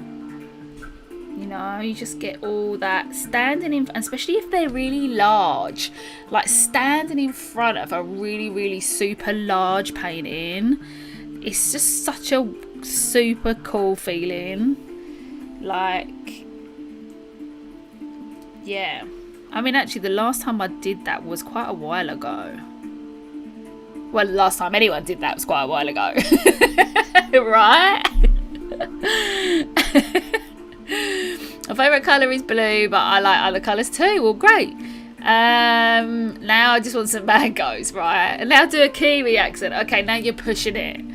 [SPEAKER 1] You know, you just get all that standing in, especially if they're really large, like standing in front of a really, really super large painting. It's just such a super cool feeling. Like, yeah. I mean, actually, the last time I did that was quite a while ago. Well, the last time anyone did that was quite a while ago. Right? My favourite colour is blue, but I like other colours too. Well, great. Now I just want some mangoes, right? And now do a Kiwi accent. Okay, now you're pushing it.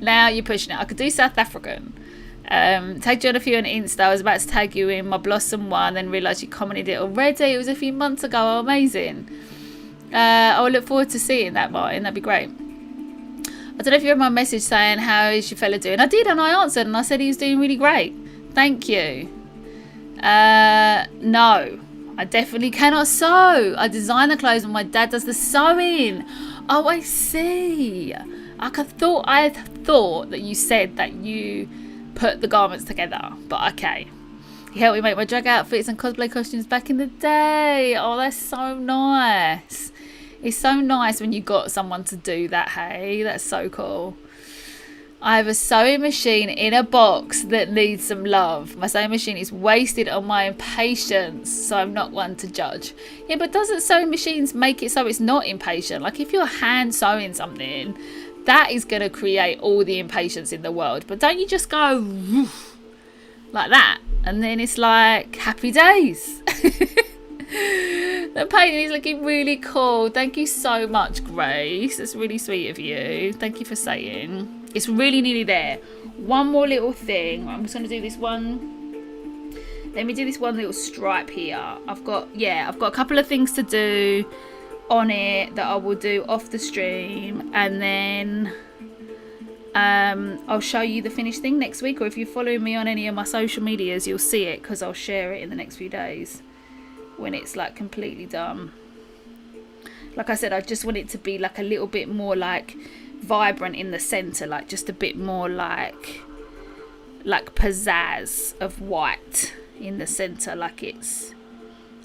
[SPEAKER 1] I could do South African. Tagged you on a few on Insta. I was about to tag you in my Blossom one, then realised you commented it already. It was a few months ago. Oh, amazing. I will look forward to seeing that, Martin. That'd be great. I don't know if you read my message saying how is your fella doing. I did, and I answered, and I said he was doing really great. Thank you. No, I definitely cannot sew. I design the clothes and my dad does the sewing. Oh, I see. I thought that you said that you put the garments together, but okay. He helped me make my drag outfits and cosplay costumes back in the day. Oh, that's so nice. It's so nice when you got someone to do that, hey? That's so cool. I have a sewing machine in a box that needs some love. My sewing machine is wasted on my impatience, so I'm not one to judge. Yeah, but doesn't sewing machines make it so it's not impatient? Like if you're hand sewing something, that is going to create all the impatience in the world. But don't you just go like that? And then it's like happy days. The painting is looking really cool. Thank you so much, Grace. That's really sweet of you. Thank you for saying. It's really nearly there. One more little thing. I'm just going to do this one. Let me do this one little stripe here. I've got a couple of things to do on it that I will do off the stream, and then I'll show you the finished thing next week, or if you're following me on any of my social medias, you'll see it because I'll share it in the next few days when it's like completely done. Like I said, I just want it to be like a little bit more like vibrant in the center, like just a bit more like pizzazz of white in the center, like it's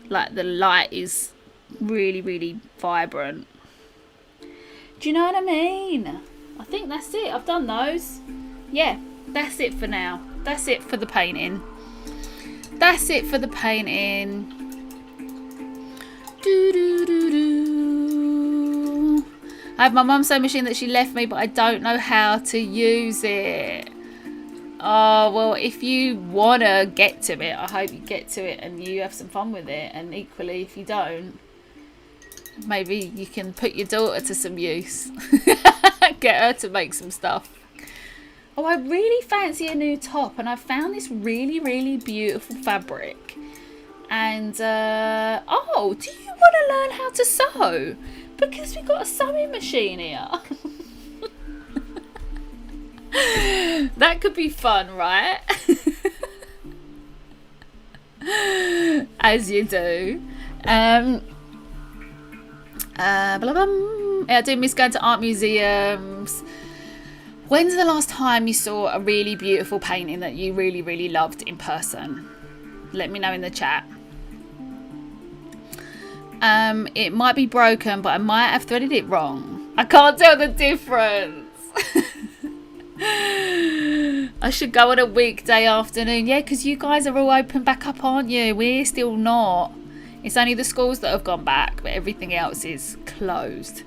[SPEAKER 1] like the light is really, really vibrant. Do you know what I mean? I think that's it. I've done those. Yeah, that's it for now. That's it for the painting. That's it for the painting. I have my mum's sewing machine that she left me, but I don't know how to use it. Oh, well, if you want to get to it, I hope you get to it and you have some fun with it. And equally, if you don't, maybe you can put your daughter to some use. Get her to make some stuff. Oh, I really fancy a new top, and I found this really, really beautiful fabric. And, oh, do you want to learn how to sew? Because we've got a sewing machine here. That could be fun, right? As you do. Yeah, I do miss going to art museums. When's the last time you saw a really beautiful painting that you really, really loved in person? Let me know in the chat. It might be broken, but I might have threaded it wrong. I can't tell the difference. I should go on a weekday afternoon. Yeah, because you guys are all open back up, aren't you? We're still not. It's only the schools that have gone back, but everything else is closed.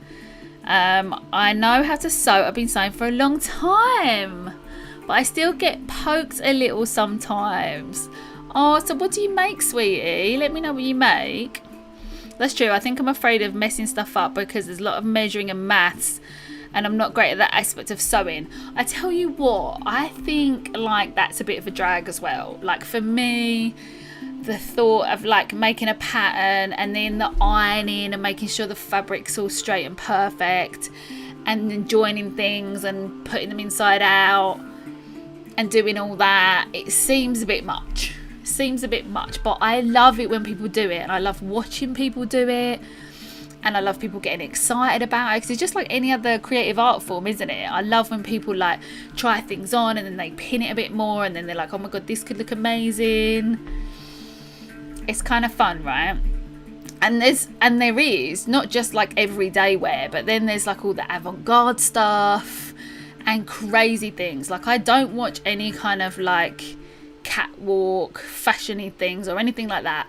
[SPEAKER 1] I know how to sew. I've been sewing for a long time, but I still get poked a little sometimes. Oh, so what do you make, sweetie? Let me know what you make. That's true. I think I'm afraid of messing stuff up because there's a lot of measuring and maths, and I'm not great at that aspect of sewing. I tell you what, I think like that's a bit of a drag as well. Like for me, the thought of like making a pattern and then the ironing and making sure the fabric's all straight and perfect, and then joining things and putting them inside out and doing all that, it seems a bit much. But I love it when people do it, and I love watching people do it, and I love people getting excited about it, because it's just like any other creative art form, isn't it? I love when people like try things on and then they pin it a bit more and then they're like, oh my god, this could look amazing. It's kind of fun, right? And there is not just like everyday wear, but then there's like all the avant-garde stuff and crazy things. Like I don't watch any kind of like catwalk fashiony things or anything like that,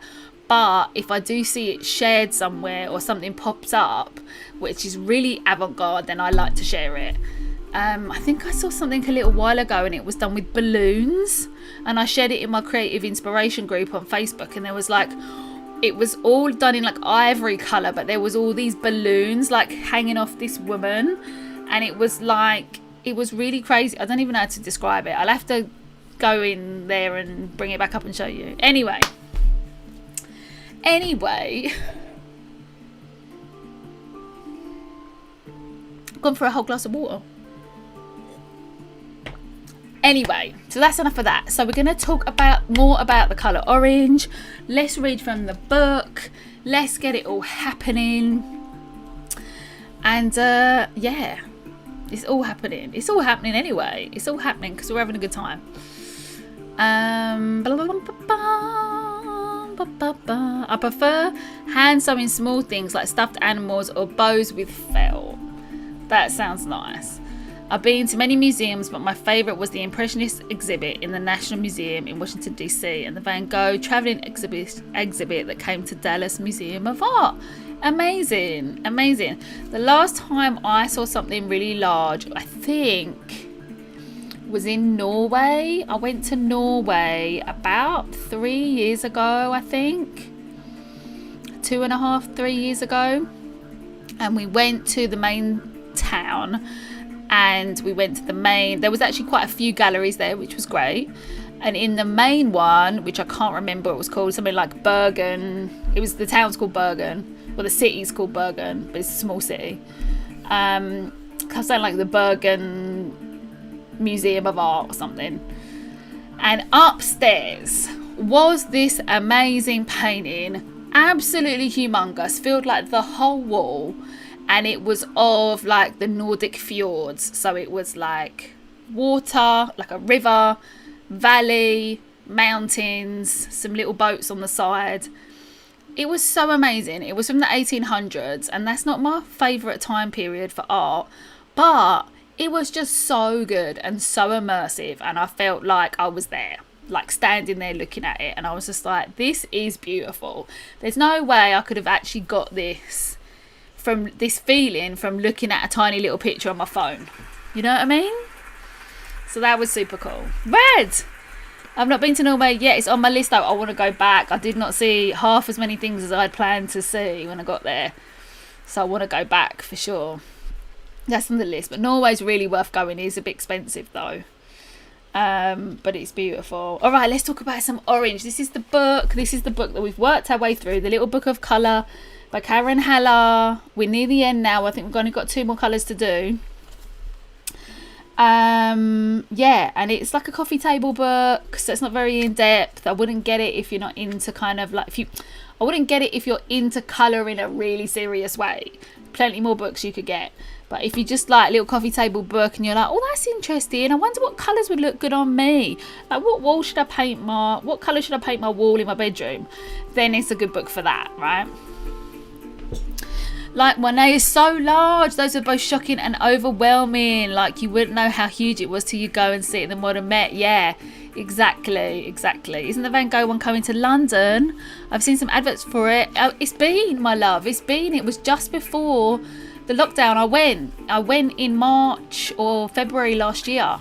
[SPEAKER 1] but if I do see it shared somewhere or something pops up which is really avant-garde, then I like to share it. I think I saw something a little while ago and it was done with balloons, and I shared it in my creative inspiration group on Facebook, and there was like, it was all done in like ivory colour, but there was all these balloons like hanging off this woman, and it was like, it was really crazy. I don't even know how to describe it. I'll have to go in there and bring it back up and show you. Anyway, gone for a whole glass of water. Anyway, so that's enough of that. So we're going to talk more about the colour orange. Let's read from the book. Let's get it all happening. And yeah, It's all happening. It's all happening anyway. It's all happening because we're having a good time. I prefer hand sewing small things like stuffed animals or bows with felt. That sounds nice. I've been to many museums, but my favourite was the Impressionist exhibit in the National Museum in Washington DC and the Van Gogh travelling exhibit that came to Dallas Museum of Art. Amazing. The last time I saw something really large, I think, was in Norway. I went to Norway about 3 years ago, I think. 2.5, 3 years ago. And we went to the main town. And we went to there was actually quite a few galleries there, which was great. And in the main one, which I can't remember what it was called, something like Bergen. The town's called Bergen. Well, the city's called Bergen, but it's a small city. Something like the Bergen Museum of Art or something. And upstairs was this amazing painting, absolutely humongous, filled like the whole wall. And it was of like the Nordic fjords. So it was like water, like a river, valley, mountains, some little boats on the side. It was so amazing. It was from the 1800s, and that's not my favourite time period for art, but it was just so good and so immersive, and I felt like I was there, like standing there looking at it, and I was just like, this is beautiful. There's no way I could have actually got this feeling from looking at a tiny little picture on my phone. You know what I mean? So that was super cool. Red! I've not been to Norway yet. It's on my list though. I want to go back. I did not see half as many things as I'd planned to see when I got there. So I want to go back for sure. That's on the list. But Norway's really worth going. It's a bit expensive though. But it's beautiful. All right, let's talk about some orange. This is the book that we've worked our way through. The Little Book of Colour by Karen Haller. We're near the end now. I think we've only got 2 more colours to do. Yeah, and it's like a coffee table book, so it's not very in depth. I wouldn't get it if you're not into kind of like I wouldn't get it if you're into colour in a really serious way. Plenty more books you could get. But if you just like a little coffee table book and you're like, oh, that's interesting, I wonder what colours would look good on me. Like what colour should I paint my wall in my bedroom? Then it's a good book for that, right? Like Monet is so large. Those are both shocking and overwhelming. Like you wouldn't know how huge it was till you go and see it in the Modern Met. Yeah, exactly. Isn't the Van Gogh one coming to London? I've seen some adverts for it. Oh, it's been, my love. It was just before the lockdown. I went in March or February last year,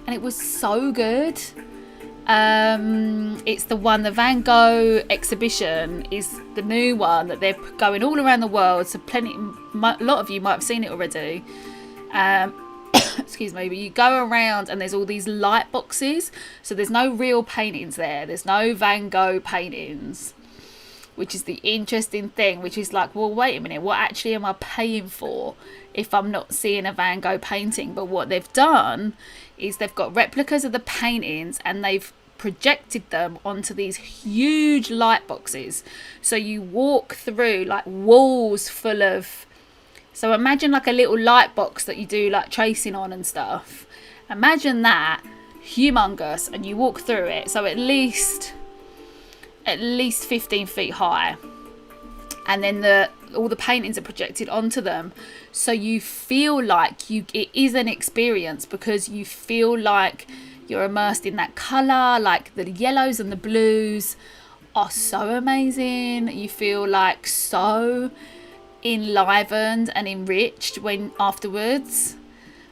[SPEAKER 1] and it was so good. It's the Van Gogh exhibition is the new one that they're going all around the world, so a lot of you might have seen it already. Excuse me, but you go around and there's all these light boxes, so there's no real paintings there's no Van Gogh paintings, which is the interesting thing, which is like, well, wait a minute, what actually am I paying for if I'm not seeing a Van Gogh painting? But what they've done is they've got replicas of the paintings and they've projected them onto these huge light boxes, so you walk through like walls full of, so imagine like a little light box that you do like tracing on and stuff. Imagine that, humongous, and you walk through it, so at least 15 feet high, and then all the paintings are projected onto them, so you feel like it is an experience, because you feel like you're immersed in that colour. Like the yellows and the blues are so amazing. You feel like so enlivened and enriched when afterwards,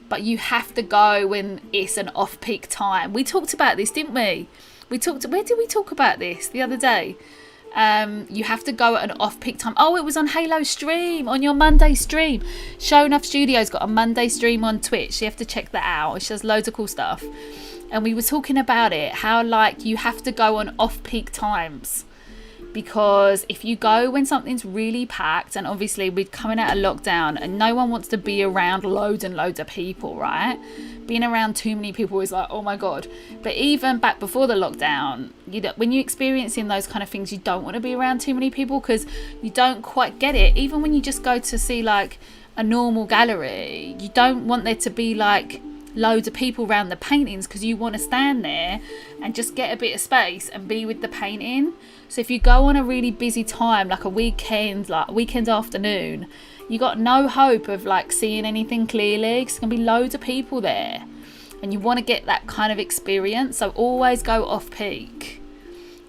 [SPEAKER 1] but you have to go when it's an off-peak time. We talked about this, didn't we? Where did we talk about this the other day? You have to go at an off-peak time. Oh, it was on Halo Stream, on your Monday stream. Show Enough Studios got a Monday stream on Twitch. You have to check that out. She does loads of cool stuff. And we were talking about it, how like you have to go on off-peak times, because if you go when something's really packed, and obviously we're coming out of lockdown and no one wants to be around loads and loads of people, right? Being around too many people is like, oh my god. But even back before the lockdown, when you're experiencing those kind of things, you don't want to be around too many people, because you don't quite get it. Even when you just go to see like a normal gallery. You don't want there to be like loads of people around the paintings, because you want to stand there and just get a bit of space and be with the painting. So if you go on a really busy time, like a weekend, like a weekend afternoon, you got no hope of like seeing anything clearly, because there's gonna be loads of people there and you want to get that kind of experience. So always go off peak,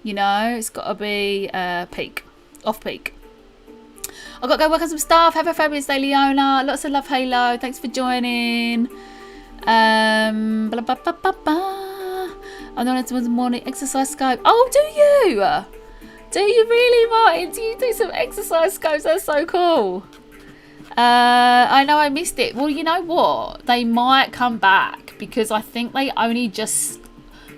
[SPEAKER 1] you know, it's got to be peak, off peak. I've got to go work on some stuff. Have a fabulous day, Leona. Lots of love, Halo. Thanks for joining. Blah, blah, blah, blah, blah. I'm on the morning exercise scope. Oh, do you? Do you really, Martin? Do you do some exercise scopes? That's so cool. I know I missed it. Well, you know what? They might come back, because I think they only just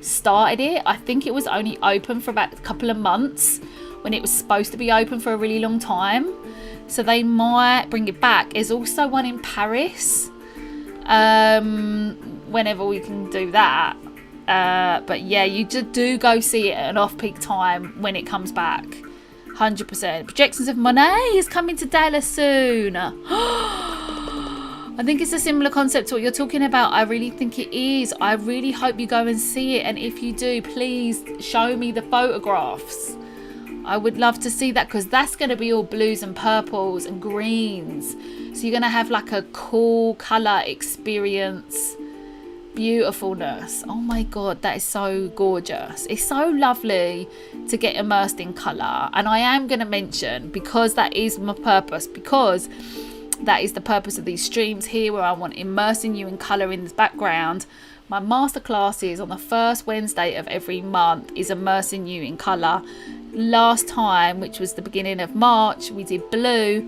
[SPEAKER 1] started it. I think it was only open for about a couple of months when it was supposed to be open for a really long time. So they might bring it back. There's also one in Paris. Whenever we can do that. But yeah, you just do go see it at an off-peak time when it comes back. 100%. Projections of Monet is coming to Dallas soon. I think it's a similar concept to what you're talking about. I really think it is. I really hope you go and see it. And if you do, please show me the photographs. I would love to see that, because that's going to be all blues and purples and greens. So you're going to have like a cool colour experience. Beautifulness. Oh my God, that is so gorgeous. It's so lovely to get immersed in colour. And I am going to mention, because that is my purpose, because that is the purpose of these streams here, where I want immersing you in colour in this background. My masterclasses on the first Wednesday of every month is immersing you in colour. Last time, which was the beginning of March, we did blue,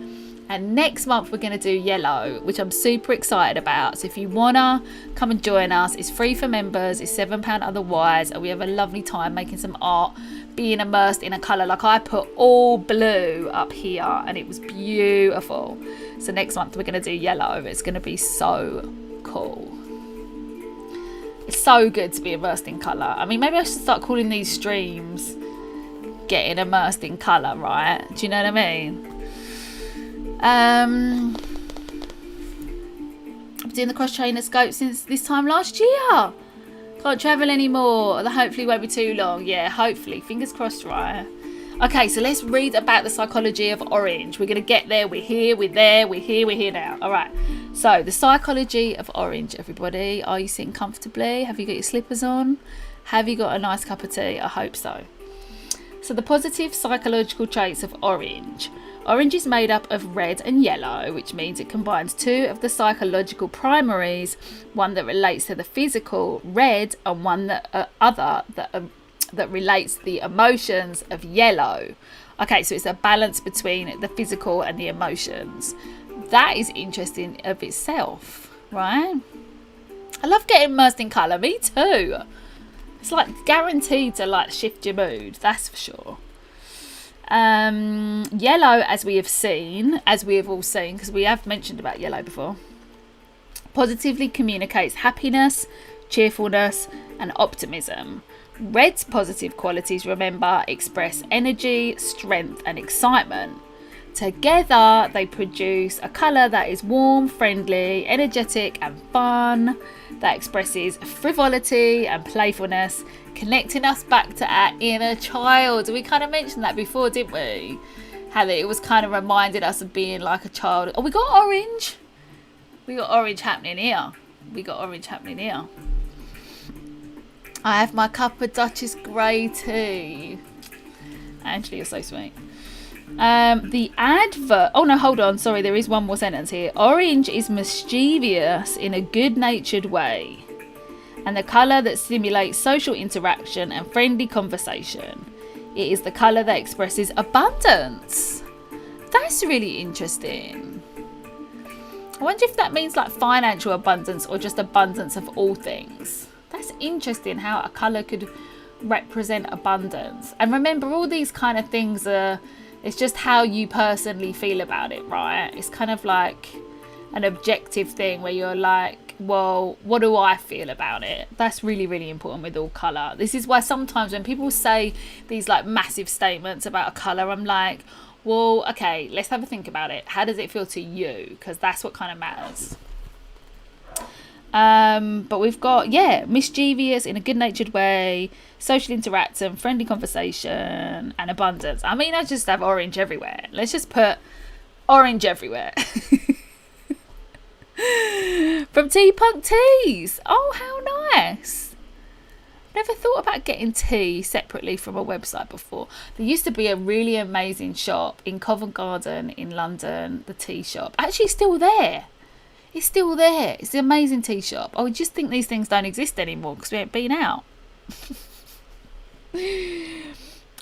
[SPEAKER 1] and next month we're going to do yellow, which I'm super excited about. So if you wanna come and join us, it's free for members, it's £7 otherwise, and we have a lovely time making some art, being immersed in a colour. Like I put all blue up here and it was beautiful. So next month we're going to do yellow. It's going to be so cool. It's so good to be immersed in colour. I mean, maybe I should start calling these streams getting immersed in colour, right? Do you know what I mean? I've been doing the cross trainer scope since this time last year. Can't travel anymore. That hopefully won't be too long. Yeah, hopefully. Fingers crossed, right? Okay, so let's read about the psychology of orange. We're going to get there. We're here. We're there. We're here. We're here now. All right. So the psychology of orange, everybody. Are you sitting comfortably? Have you got your slippers on? Have you got a nice cup of tea? I hope so. So the positive psychological traits of orange. Orange is made up of red and yellow, which means it combines two of the psychological primaries, one that relates to the physical, red, and one that that relates to the emotions of yellow. Okay, so it's a balance between the physical and the emotions. That is interesting of itself, right? I love getting immersed in colour. Me too. It's like guaranteed to like shift your mood, that's for sure. Yellow, as we have all seen, because we have mentioned about yellow before, positively communicates happiness, cheerfulness, and optimism. Red's positive qualities, remember, express energy, strength, and excitement. Together, they produce a colour that is warm, friendly, energetic, and fun, that expresses frivolity and playfulness, connecting us back to our inner child. We kind of mentioned that before, didn't we? How that it was kind of reminded us of being like a child. Oh, we got orange. We got orange happening here. I have my cup of Duchess grey tea. Angela, you're so sweet. The adverb. Oh no, hold on. Sorry, there is one more sentence here. Orange is mischievous in a good-natured way, and the colour that stimulates social interaction and friendly conversation. It is the colour that expresses abundance. That's really interesting. I wonder if that means like financial abundance or just abundance of all things. That's interesting how a colour could represent abundance. And remember, all these kind of things are, it's just how you personally feel about it, right? It's kind of like an objective thing where you're like, well, what do I feel about it? That's really, really important with all colour. This is why sometimes when people say these like massive statements about a colour, I'm like, Well, okay, let's have a think about it. How does it feel to you? Because that's what kind of matters. But we've got, mischievous in a good-natured way, social interaction, friendly conversation, and abundance. I mean, I just have orange everywhere. Let's just put orange everywhere. From Tea Punk Teas. Oh, how nice. Never thought about getting tea separately from a website before. There used to be a really amazing shop in Covent Garden in London, the tea shop. Actually, it's still there. It's still there. It's an amazing tea shop. I would just think these things don't exist anymore because we haven't been out.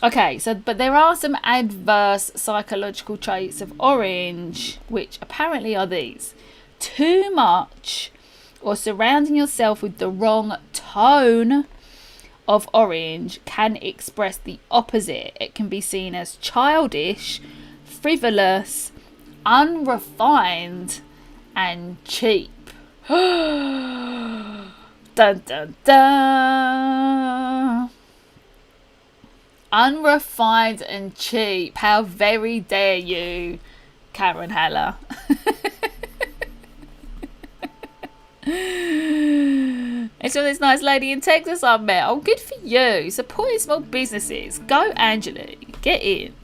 [SPEAKER 1] Okay, but there are some adverse psychological traits of orange, which apparently are these. Too much or surrounding yourself with the wrong tone of orange can express the opposite. It can be seen as childish, frivolous, unrefined, and cheap. Dun dun dun. Unrefined and cheap. How very dare you, Karen Haller. It's from this nice lady in Texas I met. Oh, good for you. Supporting small businesses. Go, Angela. Get in.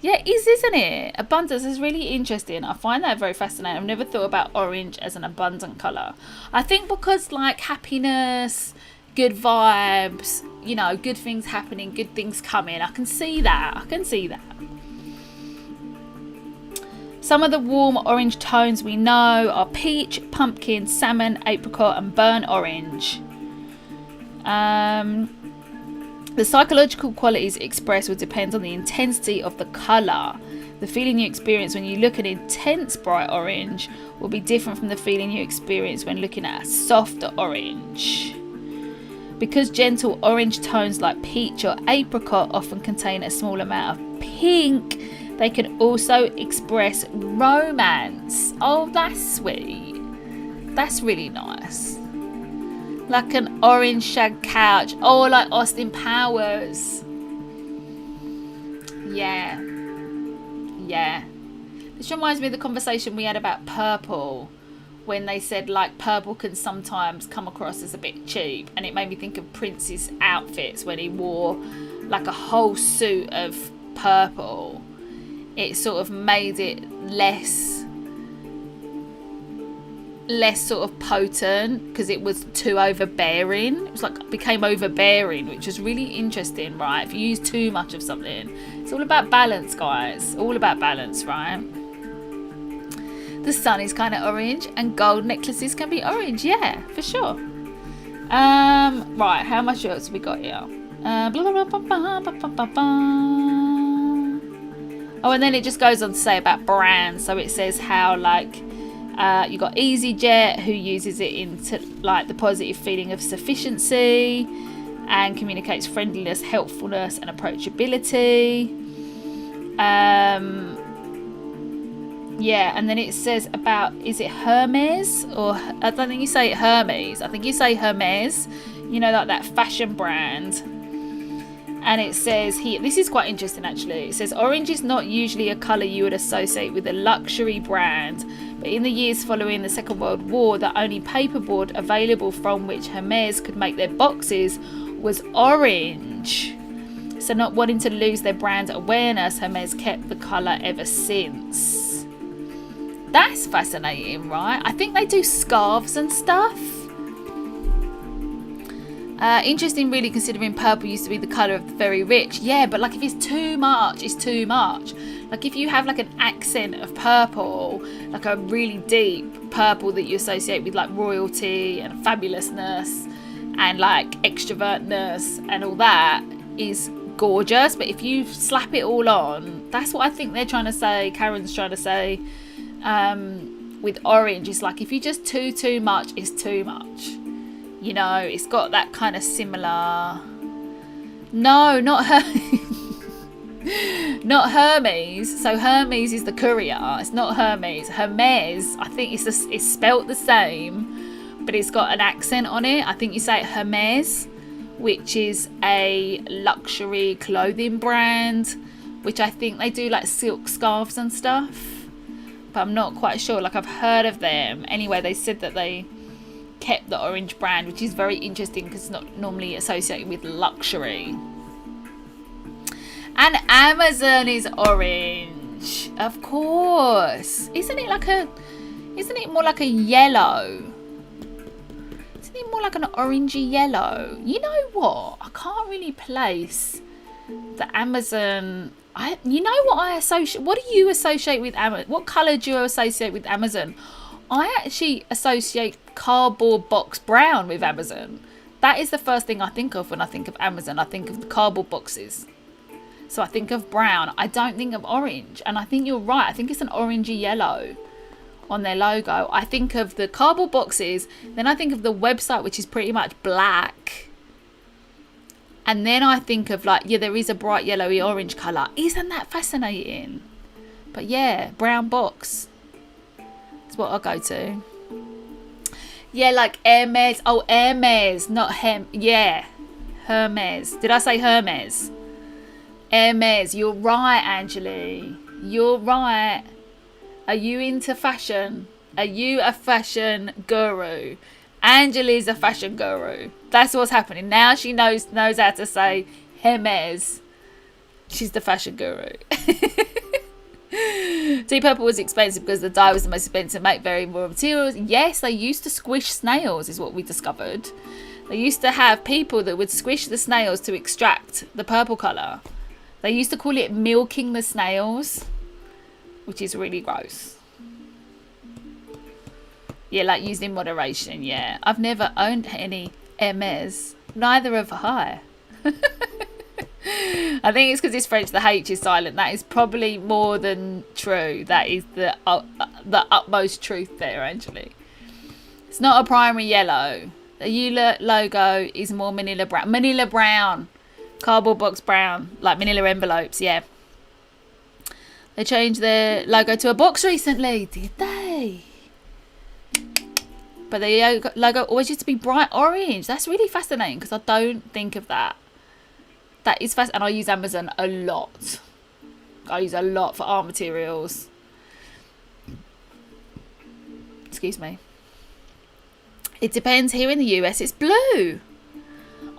[SPEAKER 1] Yeah, it is, isn't it? Abundance is really interesting. I find that very fascinating. I've never thought about orange as an abundant colour. I think because, like, happiness, good vibes, you know, good things happening, good things coming. I can see that. Some of the warm orange tones we know are peach, pumpkin, salmon, apricot, and burnt orange. The psychological qualities expressed will depend on the intensity of the colour. The feeling you experience when you look at intense bright orange will be different from the feeling you experience when looking at a softer orange. Because gentle orange tones like peach or apricot often contain a small amount of pink, they can also express romance. Oh, that's sweet. That's really nice. Like an orange shag couch. Oh, like Austin Powers. Yeah. This reminds me of the conversation we had about purple. When they said, like, purple can sometimes come across as a bit cheap. And it made me think of Prince's outfits when he wore, like, a whole suit of purple. It sort of made it less sort of potent because it was too overbearing. It was like became overbearing, which was really interesting, right? If you use too much of something, it's all about balance, guys. All about balance, right? The sun is kind of orange, and gold necklaces can be orange. Yeah, for sure. Right, how much else have we got here? Oh, and then it just goes on to say about brands. So it says how, like, you got EasyJet, who uses it into, like, the positive feeling of sufficiency and communicates friendliness, helpfulness, and approachability. Yeah, and then it says about, is it Hermes? Or, I don't think you say Hermes. I think you say Hermes. You know, like that fashion brand. And it says here, this is quite interesting actually. It says, orange is not usually a colour you would associate with a luxury brand, but in the years following the Second World War, the only paperboard available from which Hermes could make their boxes was orange. So not wanting to lose their brand awareness, Hermes kept the colour ever since. That's fascinating, right? I think they do scarves and stuff. Interesting, really, considering purple used to be the colour of the very rich. Yeah, but like if it's too much, it's too much. Like if you have like an accent of purple, like a really deep purple that you associate with like royalty and fabulousness and like extrovertness and all that, is gorgeous. But if you slap it all on, that's what I think they're trying to say, Karen's trying to say, with orange. It's like if you just too much, it's too much. You know, it's got that kind of similar... No, not not Hermes. So Hermes is the courier. It's not Hermes. Hermes, I think it's spelt the same, but it's got an accent on it. I think you say Hermes, which is a luxury clothing brand which I think they do like silk scarves and stuff, but I'm not quite sure. Like, I've heard of them. Anyway, they said that they kept the orange brand, which is very interesting because it's not normally associated with luxury. And Amazon is orange, of course. Isn't it more like a yellow? Isn't it more like an orangey yellow? You know what? I can't really place the Amazon. You know what I associate? What do you associate with Amazon? What colour do you associate with Amazon? I actually associate cardboard box brown with Amazon. That is the first thing I think of when I think of Amazon. I think of the cardboard boxes. So I think of brown. I don't think of orange. And I think you're right. I think it's an orangey yellow on their logo. I think of the cardboard boxes. Then I think of the website, which is pretty much black. And then I think of like, yeah, there is a bright yellowy orange colour. Isn't that fascinating? But yeah, brown box. That's what I'll go to. Yeah, like Hermes. Oh, Hermes, not yeah, Hermes. Did I say Hermes? Hermes. You're right, Angeli. You're right. Are you into fashion? Are you a fashion guru? Angeli's a fashion guru. That's what's happening. Now she knows how to say Hermes. She's the fashion guru. Deep purple was expensive because the dye was the most expensive to make variable materials. Yes, they used to squish snails, is what we discovered. They used to have people that would squish the snails to extract the purple colour. They used to call it milking the snails, which is really gross. Yeah, like used in moderation, yeah. I've never owned any Hermes. Neither have I. I think it's because it's French, the H is silent. That is probably more than true. That is the utmost truth there, actually. It's not a primary yellow. The EULA logo is more Manila brown. Manila brown. Cardboard box brown. Like Manila envelopes, yeah. They changed their logo to a box recently. Did they? But the logo always used to be bright orange. That's really fascinating because I don't think of that. That is fast, and I use Amazon a lot. I use a lot for art materials. Excuse me. It depends. Here in the US, it's blue.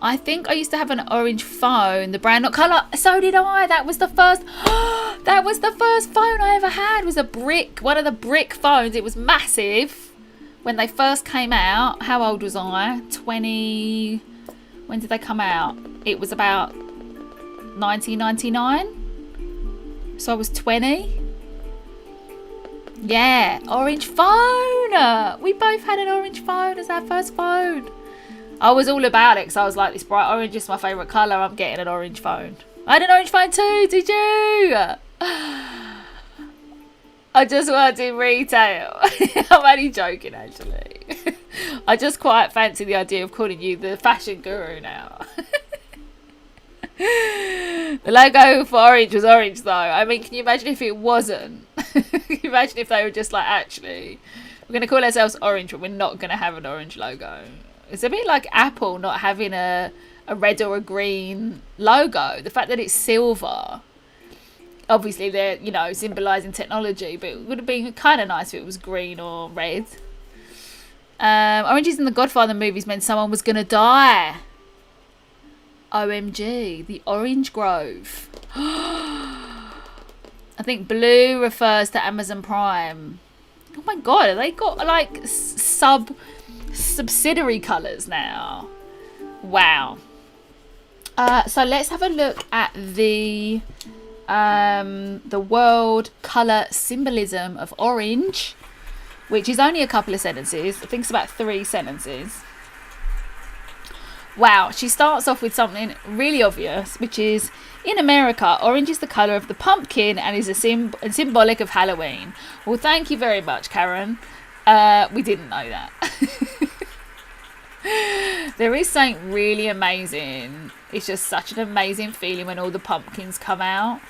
[SPEAKER 1] I think I used to have an orange phone, the brand, not colour. So did I. That was the first. That was the first phone I ever had. It was a brick, one of the brick phones. It was massive when they first came out. How old was I? 20. When did they come out? It was about 1999, so I was 20. Yeah, orange phone. We both had an orange phone as our first phone. I was all about it because I was like, this bright orange is my favourite colour. I'm getting an orange phone. I had an orange phone too. Did you? I just worked in retail. I'm only joking, actually. I just quite fancy the idea of calling you the fashion guru now. The logo for orange was orange though. I mean, can you imagine if it wasn't? Can you imagine if they were just like, actually, we're going to call ourselves orange, but we're not going to have an orange logo. It's a bit like Apple not having a red or a green logo. The fact that it's silver, obviously they're, you know, symbolising technology, but it would have been kind of nice if it was green or red. Oranges in the Godfather movies meant someone was going to die. OMG, the Orange Grove. I think blue refers to Amazon Prime. Oh my god, they got like subsidiary colours now. Wow. So let's have a look at the world colour symbolism of orange, which is only a couple of sentences. I think it's about 3 sentences. Wow, she starts off with something really obvious, which is, in America, orange is the colour of the pumpkin and is symbolic of Halloween. Well, thank you very much, Karen. We didn't know that. There is something really amazing. It's just such an amazing feeling when all the pumpkins come out.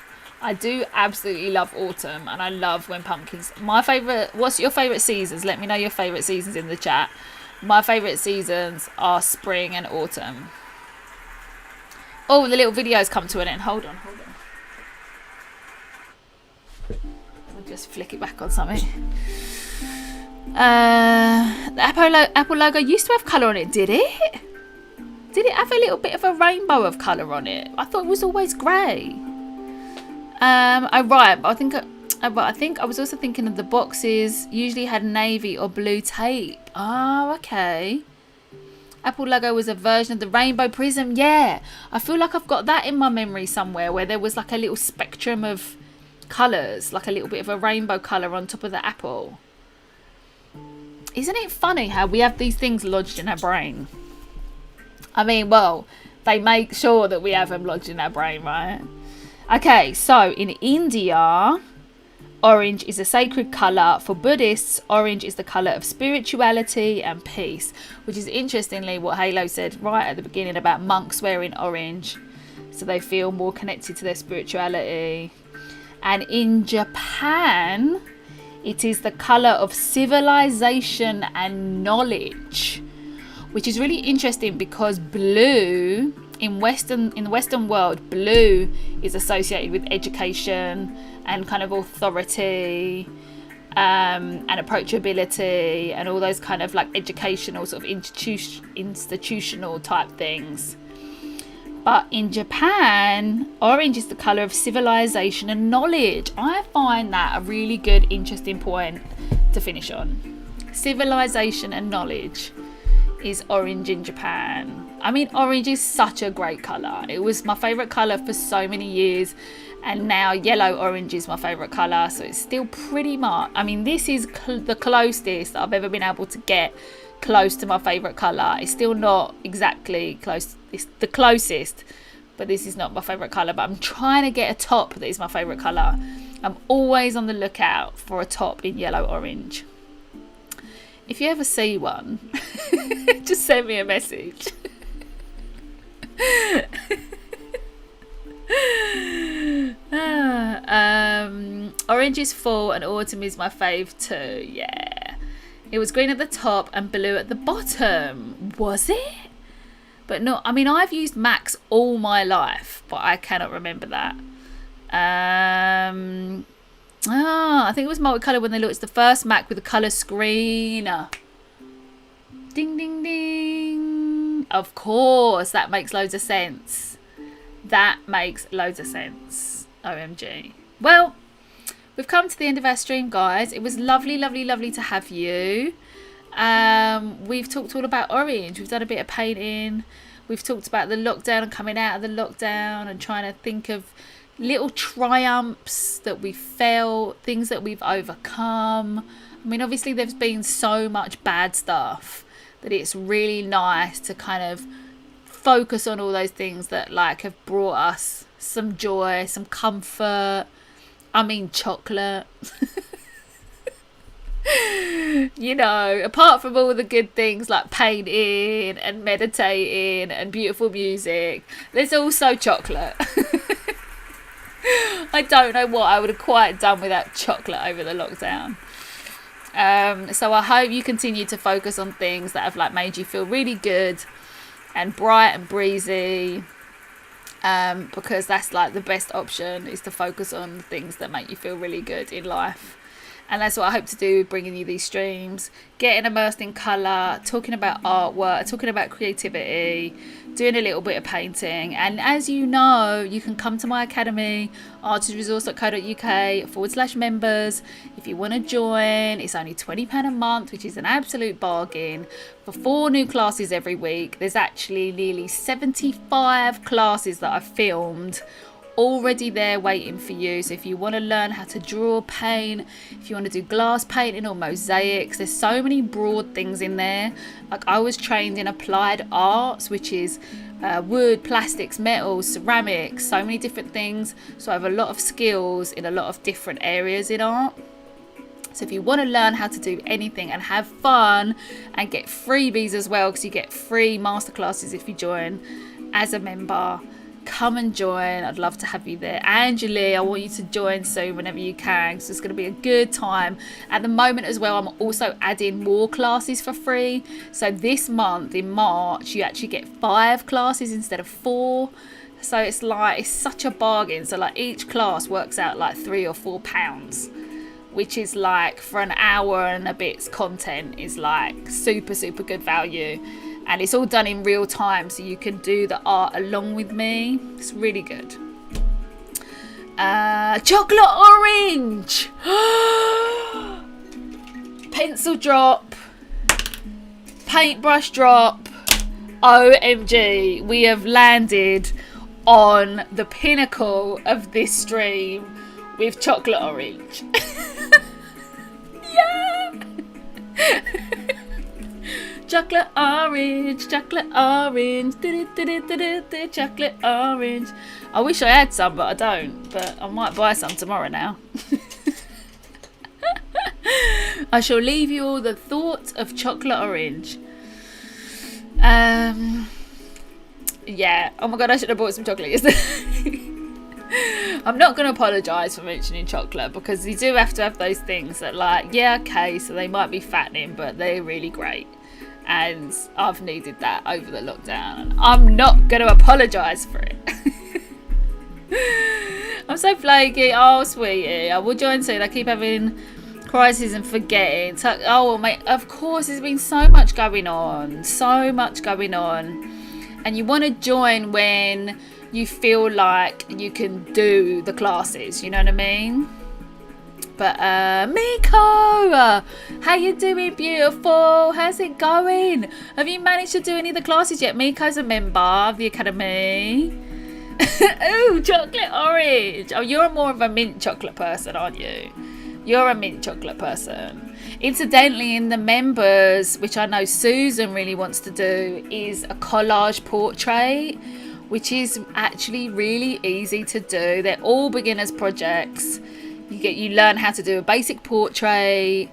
[SPEAKER 1] I do absolutely love autumn, and I love when pumpkins... My favourite... What's your favourite seasons? Let me know your favourite seasons in the chat. My favourite seasons are spring and autumn. Oh, the little video's come to an end. Hold on. just flick it back on something. The Apple logo used to have colour on it, did it? Did it have a little bit of a rainbow of colour on it? I thought it was always grey. Right, but I think I was also thinking of the boxes usually had navy or blue tape. Oh, okay. Apple logo was a version of the rainbow prism. Yeah, I feel like I've got that in my memory somewhere, where there was like a little spectrum of colours, like a little bit of a rainbow colour on top of the apple. Isn't it funny how we have these things lodged in our brain? I mean, well, they make sure that we have them lodged in our brain, right? Okay, so in India, orange is a sacred colour. For Buddhists, orange is the colour of spirituality and peace, which is interestingly what Halo said right at the beginning about monks wearing orange, so they feel more connected to their spirituality. And in Japan, it is the colour of civilization and knowledge, which is really interesting because blue in the Western world, blue is associated with education and kind of authority and approachability and all those kind of like educational sort of institutional type things. But in Japan, orange is the colour of civilization and knowledge. I find that a really good, interesting point to finish on. Civilization and knowledge is orange in Japan. I mean, orange is such a great colour. It was my favourite colour for so many years, and now yellow orange is my favourite colour, so it's still pretty much, I mean, this is the closest I've ever been able to get close to my favourite colour. It's still not exactly close, it's the closest, but this is not my favourite colour. But I'm trying to get a top that is my favourite colour. I'm always on the lookout for a top in yellow orange. If you ever see one, just send me a message. Orange is fall and autumn is my fave too. Yeah, it was green at the top and blue at the bottom. Was it? But no, I mean, I've used Macs all my life, but I cannot remember that. I think it was multicolour when they launched the first Mac with a colour screen. Ding, ding, ding. Of course, that makes loads of sense. That makes loads of sense. OMG. Well, we've come to the end of our stream, guys. It was lovely, lovely, lovely to have you. We've talked all about orange. We've done a bit of painting. We've talked about the lockdown and coming out of the lockdown and trying to think of little triumphs that we felt, things that we've overcome. I mean, obviously there's been so much bad stuff that it's really nice to kind of focus on all those things that like have brought us some joy, some comfort. I mean, chocolate. You know, apart from all the good things like painting and meditating and beautiful music, there's also chocolate. I don't know what I would have quite done without chocolate over the lockdown. So I hope you continue to focus on things that have like made you feel really good and bright and breezy, because that's like the best option, is to focus on things that make you feel really good in life. And that's what I hope to do, bringing you these streams, getting immersed in colour, talking about artwork, talking about creativity, doing a little bit of painting. And as you know, you can come to my academy, artistresource.co.uk/members. If you want to join, it's only £20 a month, which is an absolute bargain, for 4 new classes every week. There's actually nearly 75 classes that I've filmed already there waiting for you. So if you want to learn how to draw, paint, if you want to do glass painting or mosaics, there's so many broad things in there. Like, I was trained in applied arts, which is wood, plastics, metals, ceramics, so many different things. So I have a lot of skills in a lot of different areas in art. So if you want to learn how to do anything and have fun and get freebies as well, because you get free masterclasses if you join as a member, come and join. I'd love to have you there. Angeli, I want you to join soon whenever you can, so it's going to be a good time. At the moment as well, I'm also adding more classes for free. So this month in March, you actually get 5 classes instead of 4. So it's such a bargain. So like each class works out like £3 or £4, which is like for an hour and a bit's content is like super good value, and it's all done in real time, so you can do the art along with me. It's really good. Chocolate orange. Pencil drop, paintbrush drop. OMG, we have landed on the pinnacle of this stream with chocolate orange. Yeah. Chocolate orange, chocolate orange, chocolate orange. I wish I had some, but I don't. But I might buy some tomorrow now. I shall leave you all the thought of chocolate orange. Yeah. Oh my god, I should have bought some chocolate yesterday. I'm not going to apologise for mentioning chocolate, because you do have to have those things that, like, yeah, okay, so they might be fattening, but they're really great. And I've needed that over the lockdown. I'm not going to apologise for it. I'm so flaky. Oh, sweetie, I will join soon. I keep having crises and forgetting. So, oh, mate, of course, there's been so much going on. So much going on. And you want to join when you feel like you can do the classes, you know what I mean? But Miko, how you doing, beautiful? How's it going? Have you managed to do any of the classes yet? Miko's a member of the academy. Ooh, chocolate orange. Oh, you're more of a mint chocolate person, aren't you? You're a mint chocolate person. Incidentally, in the members, which I know Susan really wants to do, is a collage portrait, which is actually really easy to do. They're all beginners projects. You learn how to do a basic portrait,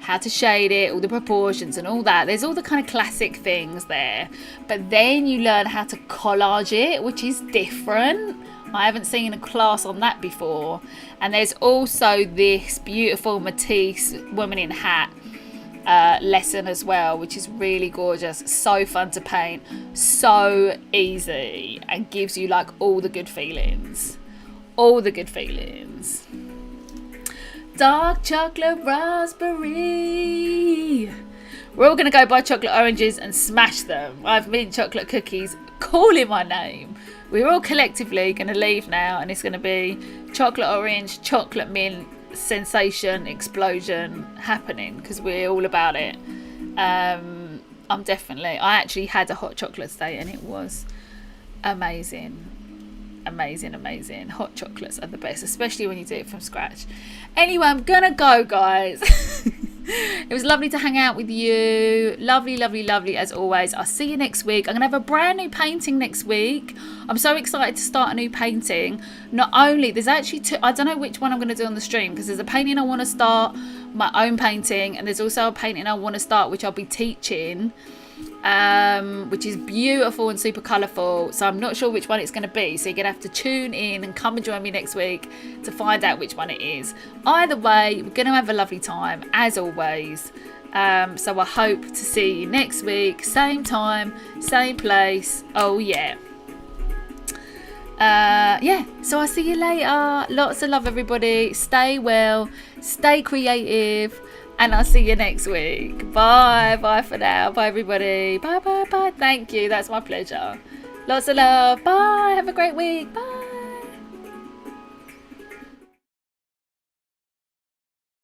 [SPEAKER 1] how to shade it, all the proportions and all that. There's all the kind of classic things there. But then you learn how to collage it, which is different. I haven't seen a class on that before. And there's also this beautiful Matisse woman in hat lesson as well, which is really gorgeous. So fun to paint, so easy, and gives you like all the good feelings. All the good feelings. Dark chocolate raspberry. We're all going to go buy chocolate oranges and smash them. I have mint chocolate cookies calling my name. We're all collectively going to leave now, and it's going to be chocolate orange, chocolate mint, sensation, explosion happening, because we're all about it. I actually had a hot chocolate today, and it was amazing. Amazing. Hot chocolates are the best, especially when you do it from scratch. Anyway, I'm gonna go, guys. It was lovely to hang out with you. Lovely as always. I'll see you next week. I'm gonna have a brand new painting next week. I'm so excited to start a new painting. Not only, there's actually two, I don't know which one I'm gonna do on the stream, because there's a painting I want to start, my own painting, and there's also a painting I want to start which I'll be teaching, which is beautiful and super colourful. So I'm not sure which one it's going to be, so you're going to have to tune in and come and join me next week to find out which one it is. Either way, we're going to have a lovely time as always. So I hope to see you next week, same time, same place. Oh yeah. So I'll see you later. Lots of love, everybody. Stay well, stay creative, and I'll see you next week. Bye for now. Bye, everybody. Bye. Thank you. That's my pleasure. Lots of love. Bye. Have a great week. Bye.